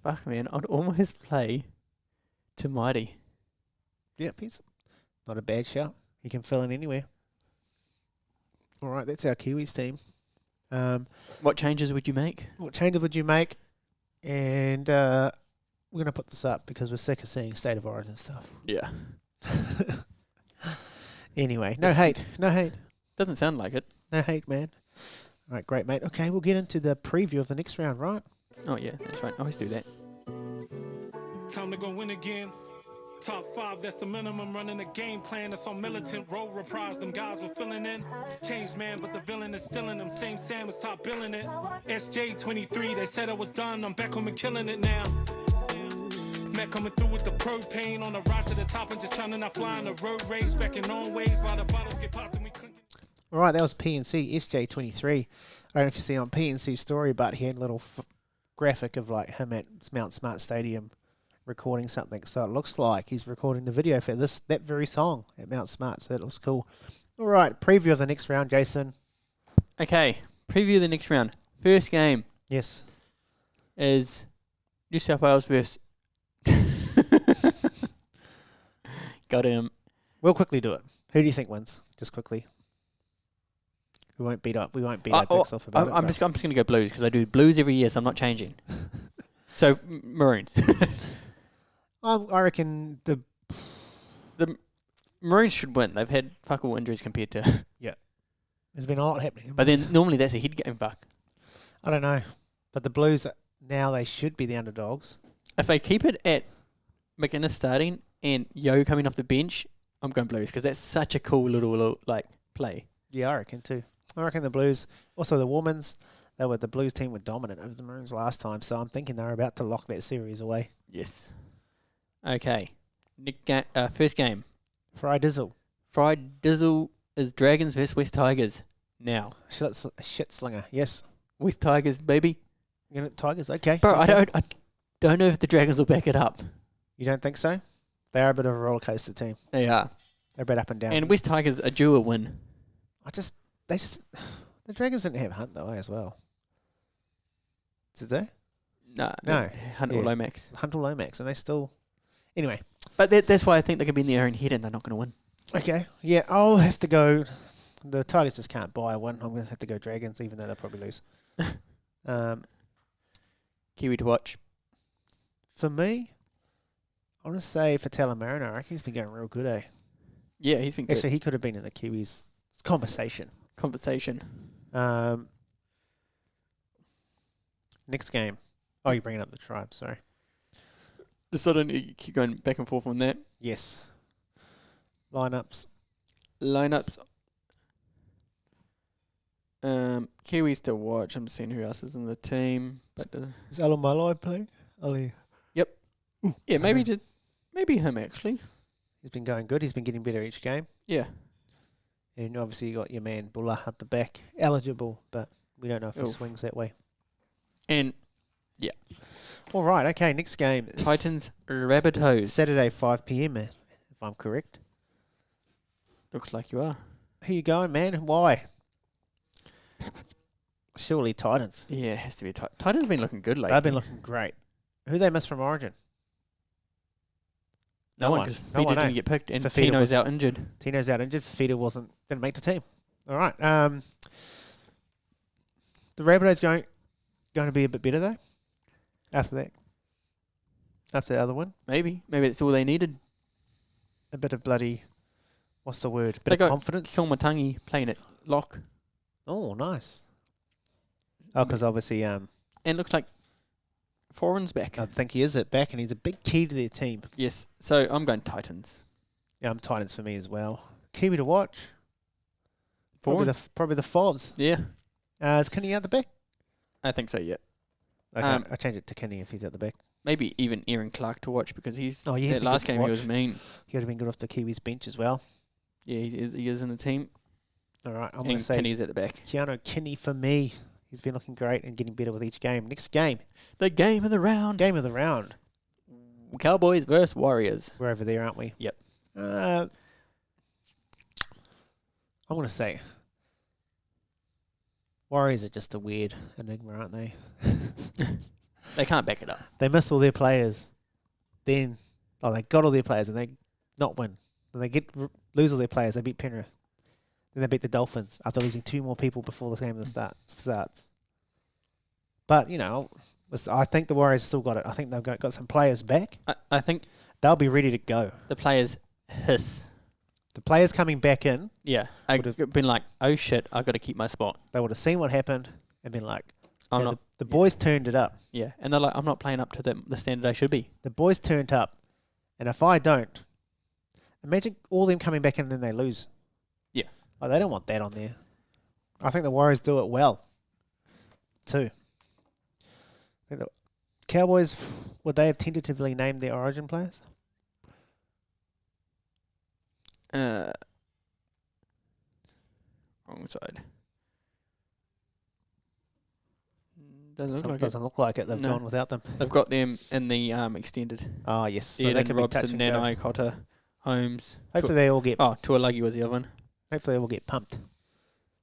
Fuck man, I'd almost play to Mighty. Yep, he's not a bad shout. He can fill in anywhere. All right, that's our Kiwis team. What changes would you make? What changes would you make? And we're going to put this up because we're sick of seeing State of Origin stuff. Yeah, Anyway, no It's- hate. No hate. doesn't sound like it. No hate, man. All right, great, mate. Okay, we'll get into the preview of the next round, right? Oh yeah, that's right. I always do that. Time to go win again. Top 5, that's the minimum. Running a game plan that's on militant. Role reprise, them guys were filling in. Changed man, but the villain is still in them. Same Sam is top billing it. SJ23, they said I was done. I'm back home and killing it now. Matt coming through with the propane on the ride to the top and just trying to not fly in the road race. Back in on ways, a lot of bottles get popped and we couldn't. All right, that was PNC SJ23. I don't know if you see on PNC's story, but he had a little graphic of like him at Mount Smart Stadium recording something. So it looks like he's recording the video for that very song at Mount Smart. So that looks cool. All right, preview of the next round, Jason. Okay, preview of the next round. First game Yes. is New South Wales versus. Got him. We'll quickly do it. Who do you think wins? Just quickly. We won't beat our dicks off about it. I'm just gonna go Blues because I do Blues every year, so I'm not changing. So Maroons. I reckon the Maroons should win. They've had fuck all injuries compared to. there's been a lot happening. But then normally that's a head game. Fuck. I don't know, but the Blues now they should be the underdogs. If they keep it at McInnes starting and Yo coming off the bench, I'm going Blues because that's such a cool little like play. Yeah, I reckon too. I reckon the Blues. Also, the Women's. The Blues team were dominant over the Maroons last time, so I'm thinking they're about to lock that series away. Yes. Okay. First game. Fry Dizzle. Fried Dizzle is Dragons versus West Tigers. Now, Shit slinger. Yes. West Tigers, baby. Tigers. Okay. Bro, Okay. I don't know if the Dragons will back it up. You don't think so? They are a bit of a roller coaster team. They are. They're a bit up and down. And West Tigers are due a win. The Dragons didn't have Hunt though as well. Did they? No. Hunter Yeah. Lomax. Hunt or Lomax, and they still. Anyway. But that's why I think they could be in their own head and they're not going to win. Okay. Yeah, I'll have to go. The Tigers just can't buy a win. I'm going to have to go Dragons, even though they'll probably lose. Kiwi to watch. For me, I want to say for Talamarina, I reckon he's been going real good, eh? Yeah, he's been good. Actually, he could have been in the Kiwis conversation. Next game. Oh, you're bringing up the tribe, sorry. Just I don't keep going back and forth on that. Yes. Lineups. Kiwis to watch. I'm seeing who else is in the team. But Is Alan Malai playing? Ali. Yep. Yeah, sorry. maybe him actually. He's been going good. He's been getting better each game. Yeah. And obviously you got your man Bulla at the back. Eligible, but we don't know if he Oof. swings that way. And All right, okay, next game. is Titans Rabbitohs. Saturday, 5 p.m, if I'm correct. Looks like you are. Who you going, man? Why? Surely Titans. Yeah, it has to be Titans have been looking good lately. They've been looking great. Who they miss from Origin? No one, because Fifita didn't get picked, and Tino's out injured. Tino's out injured. Fifita didn't make the team. All right. The Rabbitohs going to be a bit better though. After the other one, Maybe that's all they needed. a bit of bloody, what's the word? They Bit got of confidence. Kilmatangi playing at lock, Oh, nice. Oh, because obviously, and looks like Foreign's back. I think he is back, and he's a big key to their team. Yes, so I'm going Titans. Yeah, I'm Titans for me as well. Kiwi to watch. Foreign? Probably the Fobs. Yeah, Is Kinney out the back? I think so. Yeah, Okay, Um, I change it to Kinney if he's at the back. maybe even Aaron Clark to watch because he's. Oh, yeah, he's that been last good to game he watch. was mean. He would have been good off the Kiwis bench as well. Yeah, he is in the team. All right, I'm going to And say Kenny's at the back. Keanu Kinney for me. He's been looking great and getting better with each game. Next game, The game of the round. game of the round. Cowboys versus Warriors. We're over there, aren't we? Yep. I'm going to say Warriors are just a weird enigma, aren't they? They can't back it up. They miss all their players. Then, they got all their players and they not win. Then they lose all their players. They beat Penrith. Then they beat the Dolphins after losing 2 more people before the game starts. But, I think the Warriors still got it. I think they've got some players back. I think They'll be ready to go. the players hiss. The players coming back in, Yeah, I've been like, oh shit, I got to keep my spot. they would have seen what happened and been like, I'm yeah, not. the boys turned it up. Yeah, and they're like, I'm not playing up to the standard I should be. The boys turned up. And if I don't, imagine all them coming back in and then they lose. Yeah. Like, they don't want that on there. I think the Warriors do it well, too. I think the Cowboys, would they have tentatively named their origin players? Wrong side. Doesn't look like it. Doesn't look like it. They've No. gone without them. They've got them in the extended. Oh, yes. So Ian they and could be touch Robson, and go. Nanai, Cotter, Holmes. Hopefully they all get Tuolagi was the other one. pumped.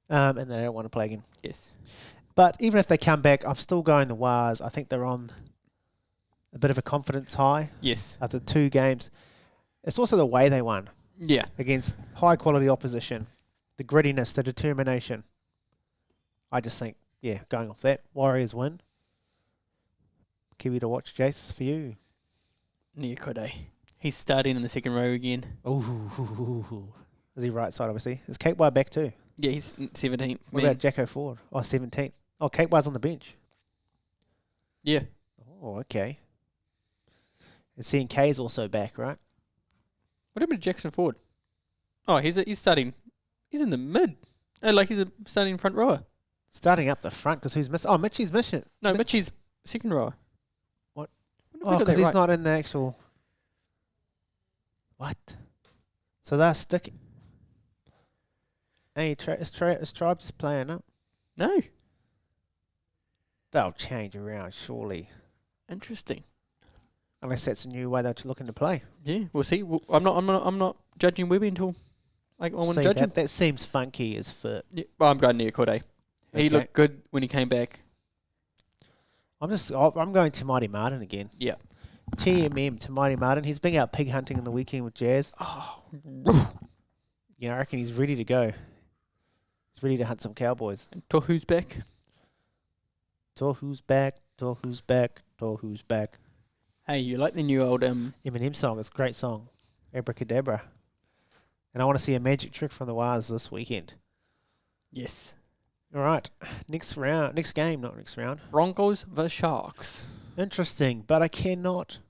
And they don't want to play again. Yes. But even if they come back, I'm still going the Wars. I think they're on a bit of a confidence high Yes. after 2 games. It's also the way they won Yeah. against high quality opposition, the grittiness, the determination. I just think, going off that, Warriors win. Kiwi to watch, Jace, for you. Niakode. He's starting in the second row again. Ooh. Is he right side, obviously? Is Kate Wire back too? Yeah, he's 17th. What about Jacko Ford? 17th. Oh, Kate Wire's on the bench. Yeah. Oh, okay. And C&K is also back, right? What happened to Jackson Ford? Oh, he's starting. He's in the mid. He's a starting front rower. Starting up the front because who's missing? Oh, Mitchie's missing. No, Mitchie's second rower. What? What if we Oh, got because that he's right? not in the actual. What? So they're sticking. Hey, is Tribes playing up? No. They'll change around, surely. Interesting. Unless that's a new way they're looking to play. Yeah, we'll see. I'm not judging Webby until I want to judge him. That seems funky as fit. Yeah, well, I'm going Niakode. He Okay. looked good when he came back. I'm going to Mighty Martin again. Yeah. TMM to Mighty Martin. He's been out pig hunting in the weekend with Jazz. Oh, I reckon he's ready to go. He's ready to hunt some Cowboys. and Tohu's back. Tohu's back. Tohu's back. Tohu's back. Hey, you like the new old Eminem song. It's a great song. Abracadabra. And I want to see a magic trick from the Wires this weekend. Yes. All right. Next game, not next round. Broncos versus Sharks. Interesting, but I cannot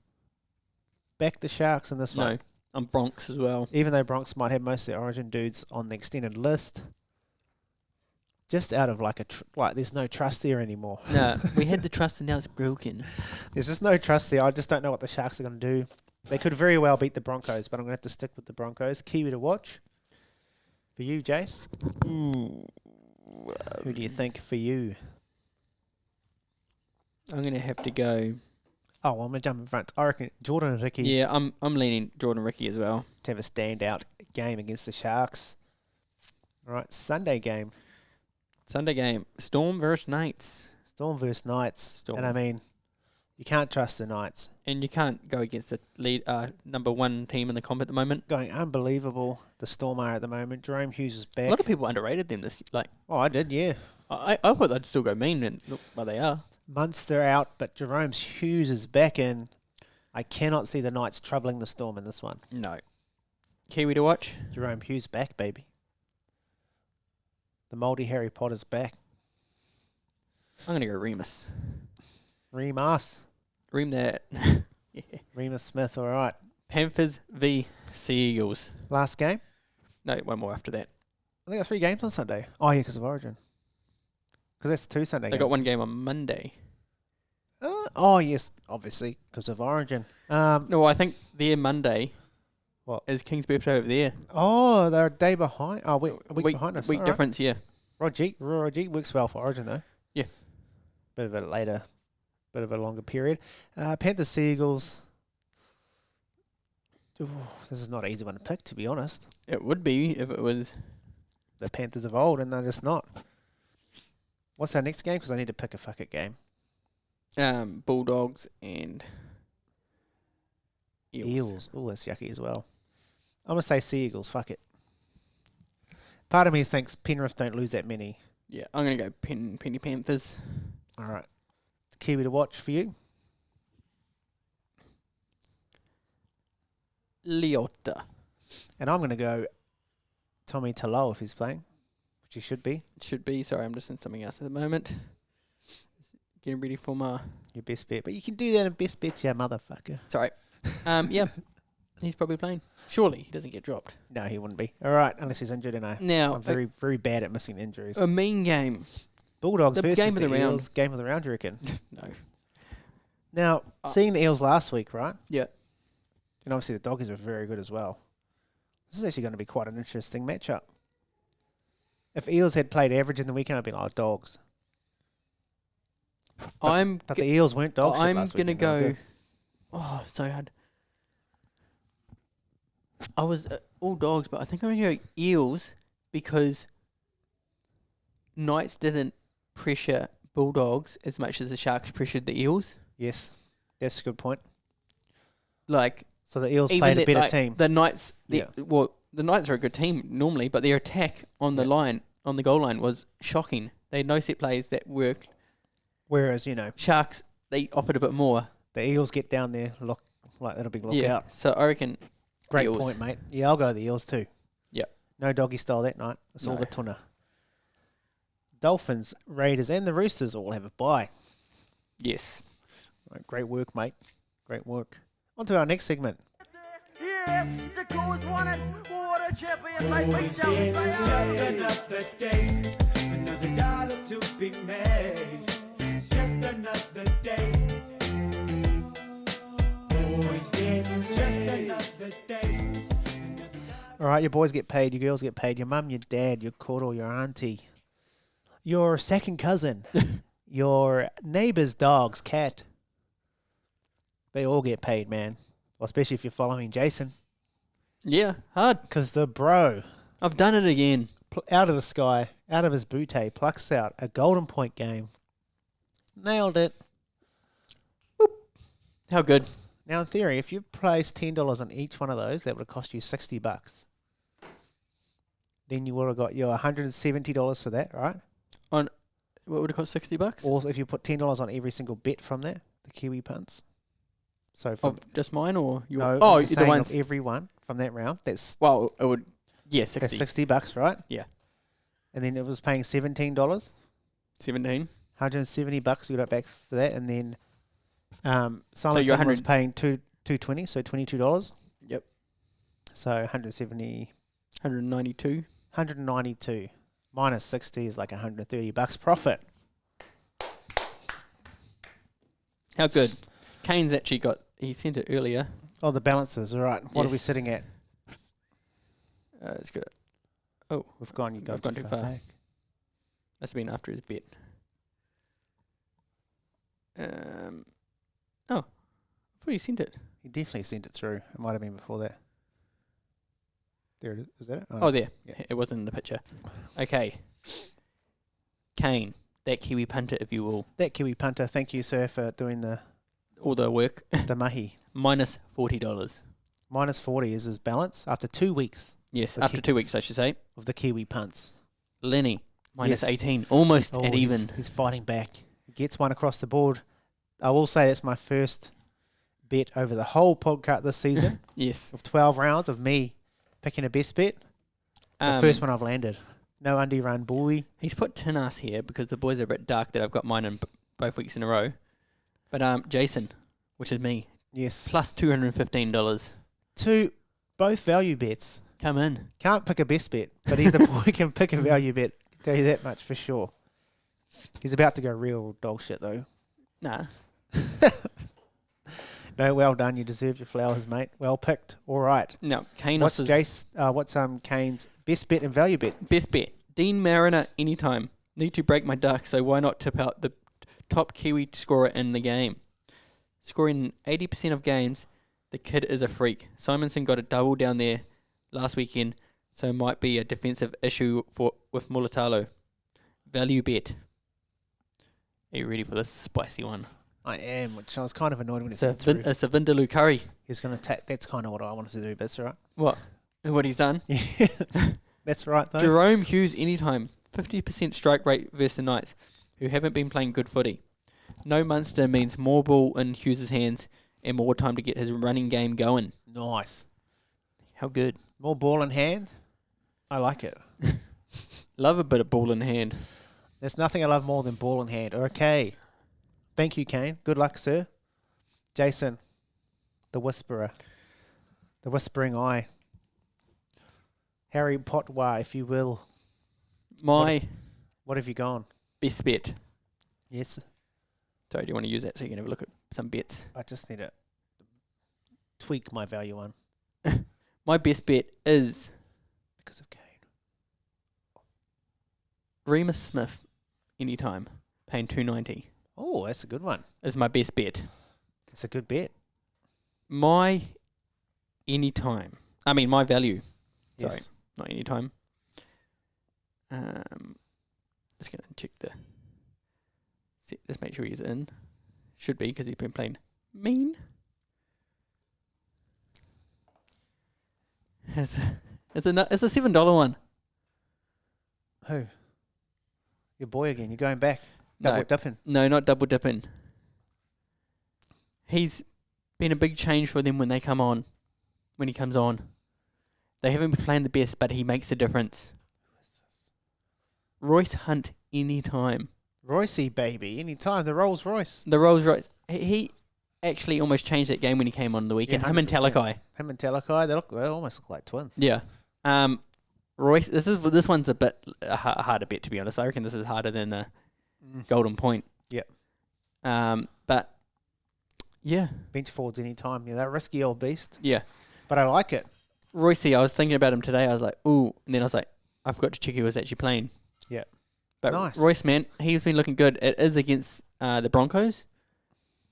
back the Sharks in this No, one. I'm Bronx as well. Even though Bronx might have most of their origin dudes on the extended list. Just out of there's no trust there anymore. No, we had the trust and now it's broken. There's just no trust there. I just don't know what the Sharks are going to do. They could very well beat the Broncos, but I'm going to have to stick with the Broncos. Kiwi to watch. For you, Jace. Who do you think for you? I'm going to have to go. Oh, well, I'm going to jump in front. I reckon Jordan and Ricky Yeah, I'm leaning Jordan Ricky as well. to have a standout game against the Sharks. All right, Sunday game. Sunday game. Storm versus Knights. Storm versus Knights. Storm. And I mean, You can't trust the Knights. And you can't go against the lead number one team in the comp at the moment. Going unbelievable. The Storm are at the moment. Jerome Hughes is back. A lot of people underrated them this. Like, Oh, I did, yeah. I thought they'd still go mean, and look where they are. Munster out, but Jerome Hughes is back in. I cannot see the Knights troubling the Storm in this one. No. Kiwi to watch. Jerome Hughes back, baby. The mouldy Harry Potter's back. I'm gonna go Remus. Remus. Ream that. Yeah. Remus Smith, all right. Panthers v Sea Eagles. Last game. No, one more after that. I think that's 3 games on Sunday. Oh, yeah, because of Origin. Because that's 2 Sunday They games. got one game on Monday. Oh, yes, obviously, because of Origin. No, I think their Monday What? is King's birthday over there. Oh, they're a day behind. Oh, a week behind us. Week all right. difference, yeah. Roger works well for Origin, though. Yeah. Bit of a longer period. Panthers, Seagulls. Ooh, this is not an easy one to pick, to be honest. It would be if it was. The Panthers of old, and they're just not. What's our next game? Because I need to pick a fuck it game. Bulldogs and Eels. Oh, that's yucky as well. I'm going to say Sea Eagles. Fuck it. Part of me thinks Penrith don't lose that many. Yeah, I'm going to go Penny Panthers. All right. Kiwi to watch for you. Leota. And I'm going to go Tommy Talau if he's playing, which he should be. It should be. Sorry, I'm just in something else at the moment. Getting ready for my... Your best bet. But you can do that in best bets, you motherfucker. Sorry. Yeah, he's probably playing. Surely he doesn't get dropped. No, he wouldn't be. All right, unless he's injured, and Now, I'm very, very bad at missing injuries. a mean game. Bulldogs the versus game of the the round. Eels. Game of the round, you reckon? No. Now, seeing the Eels last week, right? Yeah. And obviously the Doggies are very good as well. This is actually going to be quite an interesting matchup. If Eels had played average in the weekend, I'd be like, Dogs. But the Eels weren't dogs. I'm going to go... Oh, so hard. I was all Dogs, but I think I'm going to go Eels because Knights didn't pressure Bulldogs as much as the Sharks pressured the Eels. Yes, that's a good point. Like... So the Eels Even played a better like, team. The Knights, Yeah. well, the Knights are a good team normally, but their attack on the line, on the goal line, was shocking. They had no set plays that worked. Whereas, Sharks, they offered a bit more. the Eels get down there, it'll be look out. So I reckon Great Eels. point, mate. Yeah, I'll go the Eels too. Yep. No doggy style that night. It's all No. the tuna. Dolphins, Raiders, and the Roosters all have a bye. Yes. Right, great work, mate. Great work. On to our next segment. Yes, the Kiwis won it. What a champion, mate. We Just shall be saying. another day, another dollar to be made. It's just another day. Boys, it's just another day. All right, your boys get paid, your girls get paid, your mum, your dad, your koro, your auntie, your second cousin, your neighbour's dog's cat. They all get paid, man. Well, especially if you're following Jason. Yeah, hard. Because the bro, I've done it again. out of the sky, out of his bootay, plucks out a golden point game. Nailed it. How good? Now, in theory, if you placed $10 on each one of those, that would have cost you $60. Then you would have got your $170 for that, right? What would it cost? $60? Or if you put $10 on every single bet from that, the Kiwi punts. So from Of just mine or your? no, Oh, I'm just the saying ones. of every one from that round. That's Well, it would. Yeah, 60. $60, right? Yeah. And then it was paying $17, 17. $170 you got back for that, and then So Silent you're Sun was 100 paying $220, so $22. Yep. So 170, 192. 192 minus 60 is like $130 profit. How good? Kane's actually got. He sent it earlier. Oh, the balances, all right. What are we Yes. sitting at? It's good. Oh, We've gone. You go I've gone too far. back. must have been after his bet. Oh, I thought he sent it. He definitely sent it through. It might have been before that. There it is. Is that it? Oh, there. Yeah. It was in the picture. Okay. Kane, that Kiwi punter, if you will. That Kiwi punter. Thank you, sir, for doing the all the work. The mahi. Minus $40. Minus 40 is his balance after 2 weeks Yes, The after 2 weeks, I should say. of the Kiwi punts. Lennie, minus Yes. 18. Almost Oh, at even. He's fighting back. He gets one across the board. I will say it's my first bet over the whole podcast this season Yes. of 12 rounds of me picking a best bet. It's the first one I've landed. No undie run, boy. He's put tin ass here because the boys are a bit dark that I've got mine in both weeks in a row. But Jason, which is me, Yes. plus $215. Both value bets. Come in. Can't pick a best bet, but either boy can pick a value bet. Tell you that much for sure. He's about to go real dog shit though. Nah. No, well done. You deserve your flowers, mate. Well picked. All right. No, Kane What's is What's Kane's best bet and value bet? best bet. Dean Mariner anytime. Need to break my duck, so why not tip out the top Kiwi scorer in the game? Scoring 80% of games, the kid is a freak. Simonson got a double down there last weekend, so might be a defensive issue with Mulatalo. Value bet. Are you ready for this spicy one? I am, which I was kind of annoyed when It's it a, came through. it's a Vindaloo curry. He was going to attack. That's kind of what I wanted to do, but that's all right. What? What he's done? Yeah, that's right though. Jerome Hughes anytime. 50% strike rate versus the Knights, who haven't been playing good footy. No Munster means more ball in Hughes' hands and more time to get his running game going. Nice. How good. More ball in hand. I like it. Love a bit of ball in hand. There's nothing I love more than ball in hand. Okay. Thank you, Kane. Good luck, sir. Jason, the whisperer. The whispering eye. Harry Potwa, if you will. My What have you gone? best bet. Yes. Sorry, do you want to use that so you can have a look at some bets? I just need to tweak my value one My best bet is because of Kane. Remus Smith anytime, paying $2.90 Oh, that's a good one. is my best bet. It's a good bet. My my value. Sorry, Yes. not anytime. Just gonna check just make sure he's in. Should be because he's been playing mean. It's a $7 one. Who? Your boy again. You're going back. No. Double dipping. No, not double dipping. He's been a big change for them when he comes on. They haven't been playing the best, but he makes a difference. Royce Hunt anytime. Roycey, baby. Anytime. The Rolls Royce. The Rolls Royce. He actually almost changed that game when he came on the weekend. Yeah, Him and 100%. Talakai. Him and Talakai, they almost look like twins. Yeah. Royce. This one's a bit harder bet, to be honest. I reckon this is harder than the Golden Point. Yep. But yeah, Bench forwards anytime. Yeah, that risky old beast. yeah. But I like it. Royce, I was thinking about him today. I was like, ooh, and then I was like, I forgot to check who was actually playing. Yeah. But Nice. Royce, man, he's been looking good. It is against the Broncos,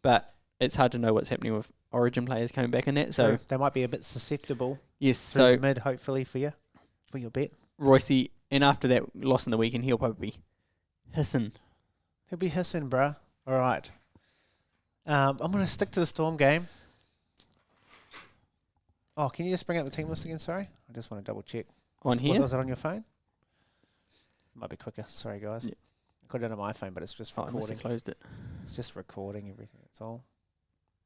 but it's hard to know what's happening with Origin players coming back in that. So they might be a bit susceptible. yes, Through so mid, hopefully, for your bet. Royce, and after that loss in the weekend, he'll probably be hissing. He'll be hissing, bruh. All right. I'm going to stick to the Storm game. Oh, can you just bring up the team list again? Sorry. I just want to double check. On here? Was it on your phone? Might be quicker. Sorry, guys. Yeah. I got it on my phone, but it's just Oh, I must recording. have closed it. It's just recording everything. That's all.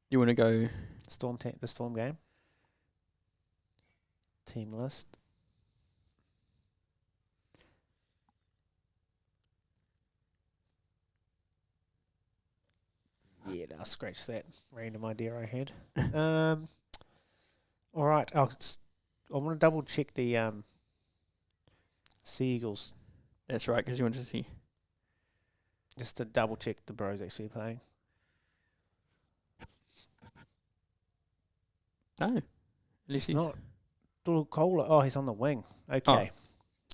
You want to go? The Storm game. Team list. Yeah, I'll scratch that random idea I had. All right. I want to double check the Sea Eagles That's right, because you want to see. just to double check the Bros actually playing. No, at least It's not Dulu Kola. Oh, he's on the wing. Okay.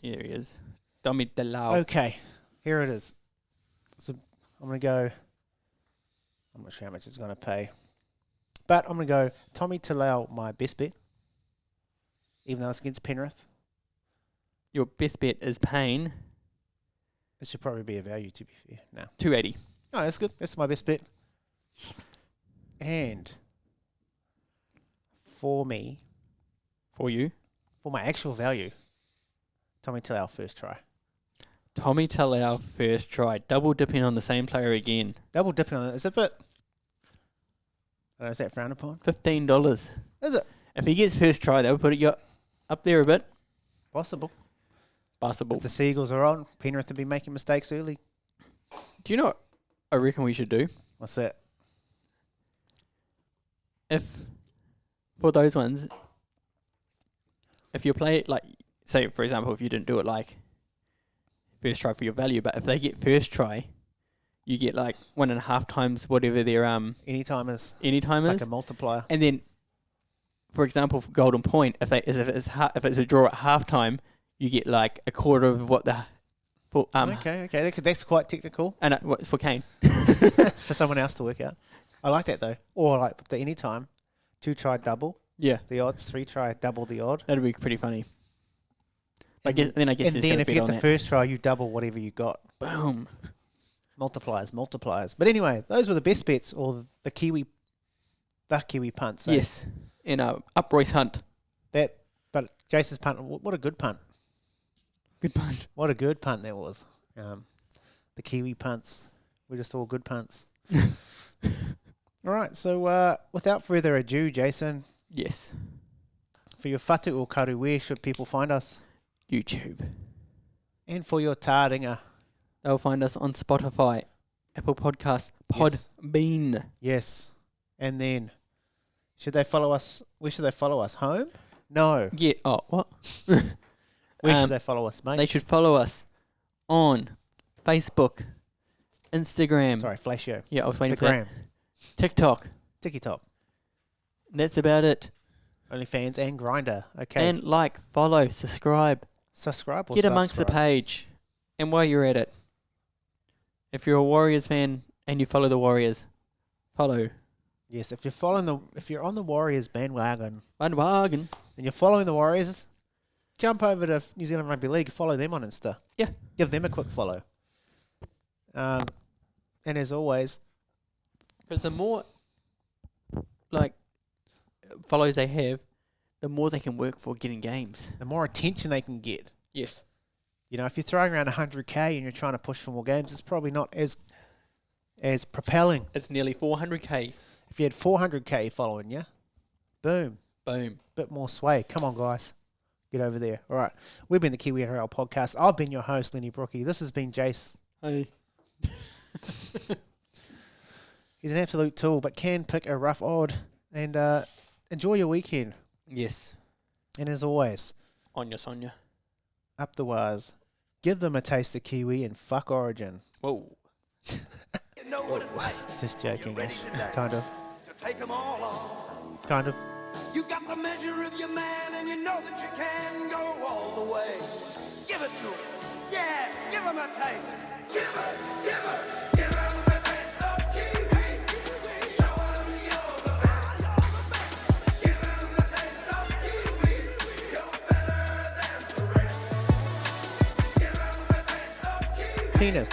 Here he is. Domi Delau. Okay. Here it is. So I'm going to go. I'm not sure how much it's going to pay. But I'm going to go Tommy Talau, my best bet. Even though it's against Penrith. Your best bet is paying It should probably be a value, to be fair. No. $2.80. No, that's good. That's my best bet. And for me, For you, for my actual value, Tommy Talau first try. Tommy Talau first try, double dipping on the same player again. Double dipping on it. Is it a bit... I don't know, is that frowned upon? $15. Is it? If he gets first try, they'll put it up there a bit. Possible. Possible. If the Seagulls are on, Penrith will be making mistakes early. Do you know what I reckon we should do? What's that? If, for those ones, if you play it like, say, for example, if you didn't do it like first try for your value, but if they get first try, you get like 1.5 times whatever their Anytime is. anytime It's is. like a multiplier. And then, for example, for Golden Point, if it's a draw at halftime, you get like a quarter of what the Okay. That's quite technical and for Kane. for someone else to work out. I like that though. Or like the anytime, 2 try double Yeah, the odds, 3 try double the odd. that'd be pretty funny. I And guess then there's if gonna you bet get on the that. first try, you double whatever you got. Boom. Multipliers. But anyway, those were the best bets, or the Kiwi punt. So Yes, and up Royce Hunt. But Jason's punt, what a good punt. Good punt. What a good punt that was. The Kiwi punts. We're just all good punts. All right, so without further ado, Jason, Yes. for your whatu o karu, where should people find us? YouTube. And for your tāringa, They'll find us on Spotify, Apple Podcasts, Yes. Podbean. yes. And then, should they follow us? Where should they follow us? Home? No. Yeah. Oh, what? Where should they follow us, mate? They should follow us on Facebook, Instagram. Sorry, Flashio. Yeah, I was waiting The for that. gram. TikTok. TikTok. That's about it. OnlyFans and Grindr. Okay. And like, follow, subscribe, subscribe or get amongst the subscribe? page. And while you're at it, if you're a Warriors fan and you follow the Warriors, follow. Yes, if you're on the Warriors bandwagon Bandwagon. and you're following the Warriors, jump over to New Zealand Rugby League, follow them on Insta. Yeah. Give them a quick follow. And as always, Because the more follows they have, the more they can work for getting games. the more attention they can get. Yes. You know, if you're throwing around 100K and you're trying to push for more games, it's probably not as propelling. It's nearly 400k. If you had 400K following you, boom, Boom. bit more sway. Come on, guys. Get over there. All right. We've been the Kiwi NRL podcast. I've been your host, Lennie Brookie. This has been Jace. Hey. He's an absolute tool, but can pick a rough odd. And enjoy your weekend. Yes. And as always, On Sonia. up the wires. Give them a taste of Kiwi and fuck Origin. Whoa. You know what it's like Just joking. ready today? Kind of. to take them all on. Kind of. You got the measure of your man, and you know that you can go all the way. Give it to him. Yeah, give him a taste. Give him a taste of Kiwi. Show him you're the best. Give him a taste of Kiwi. You're better than the rest. Give him a taste of Kiwi. Penis.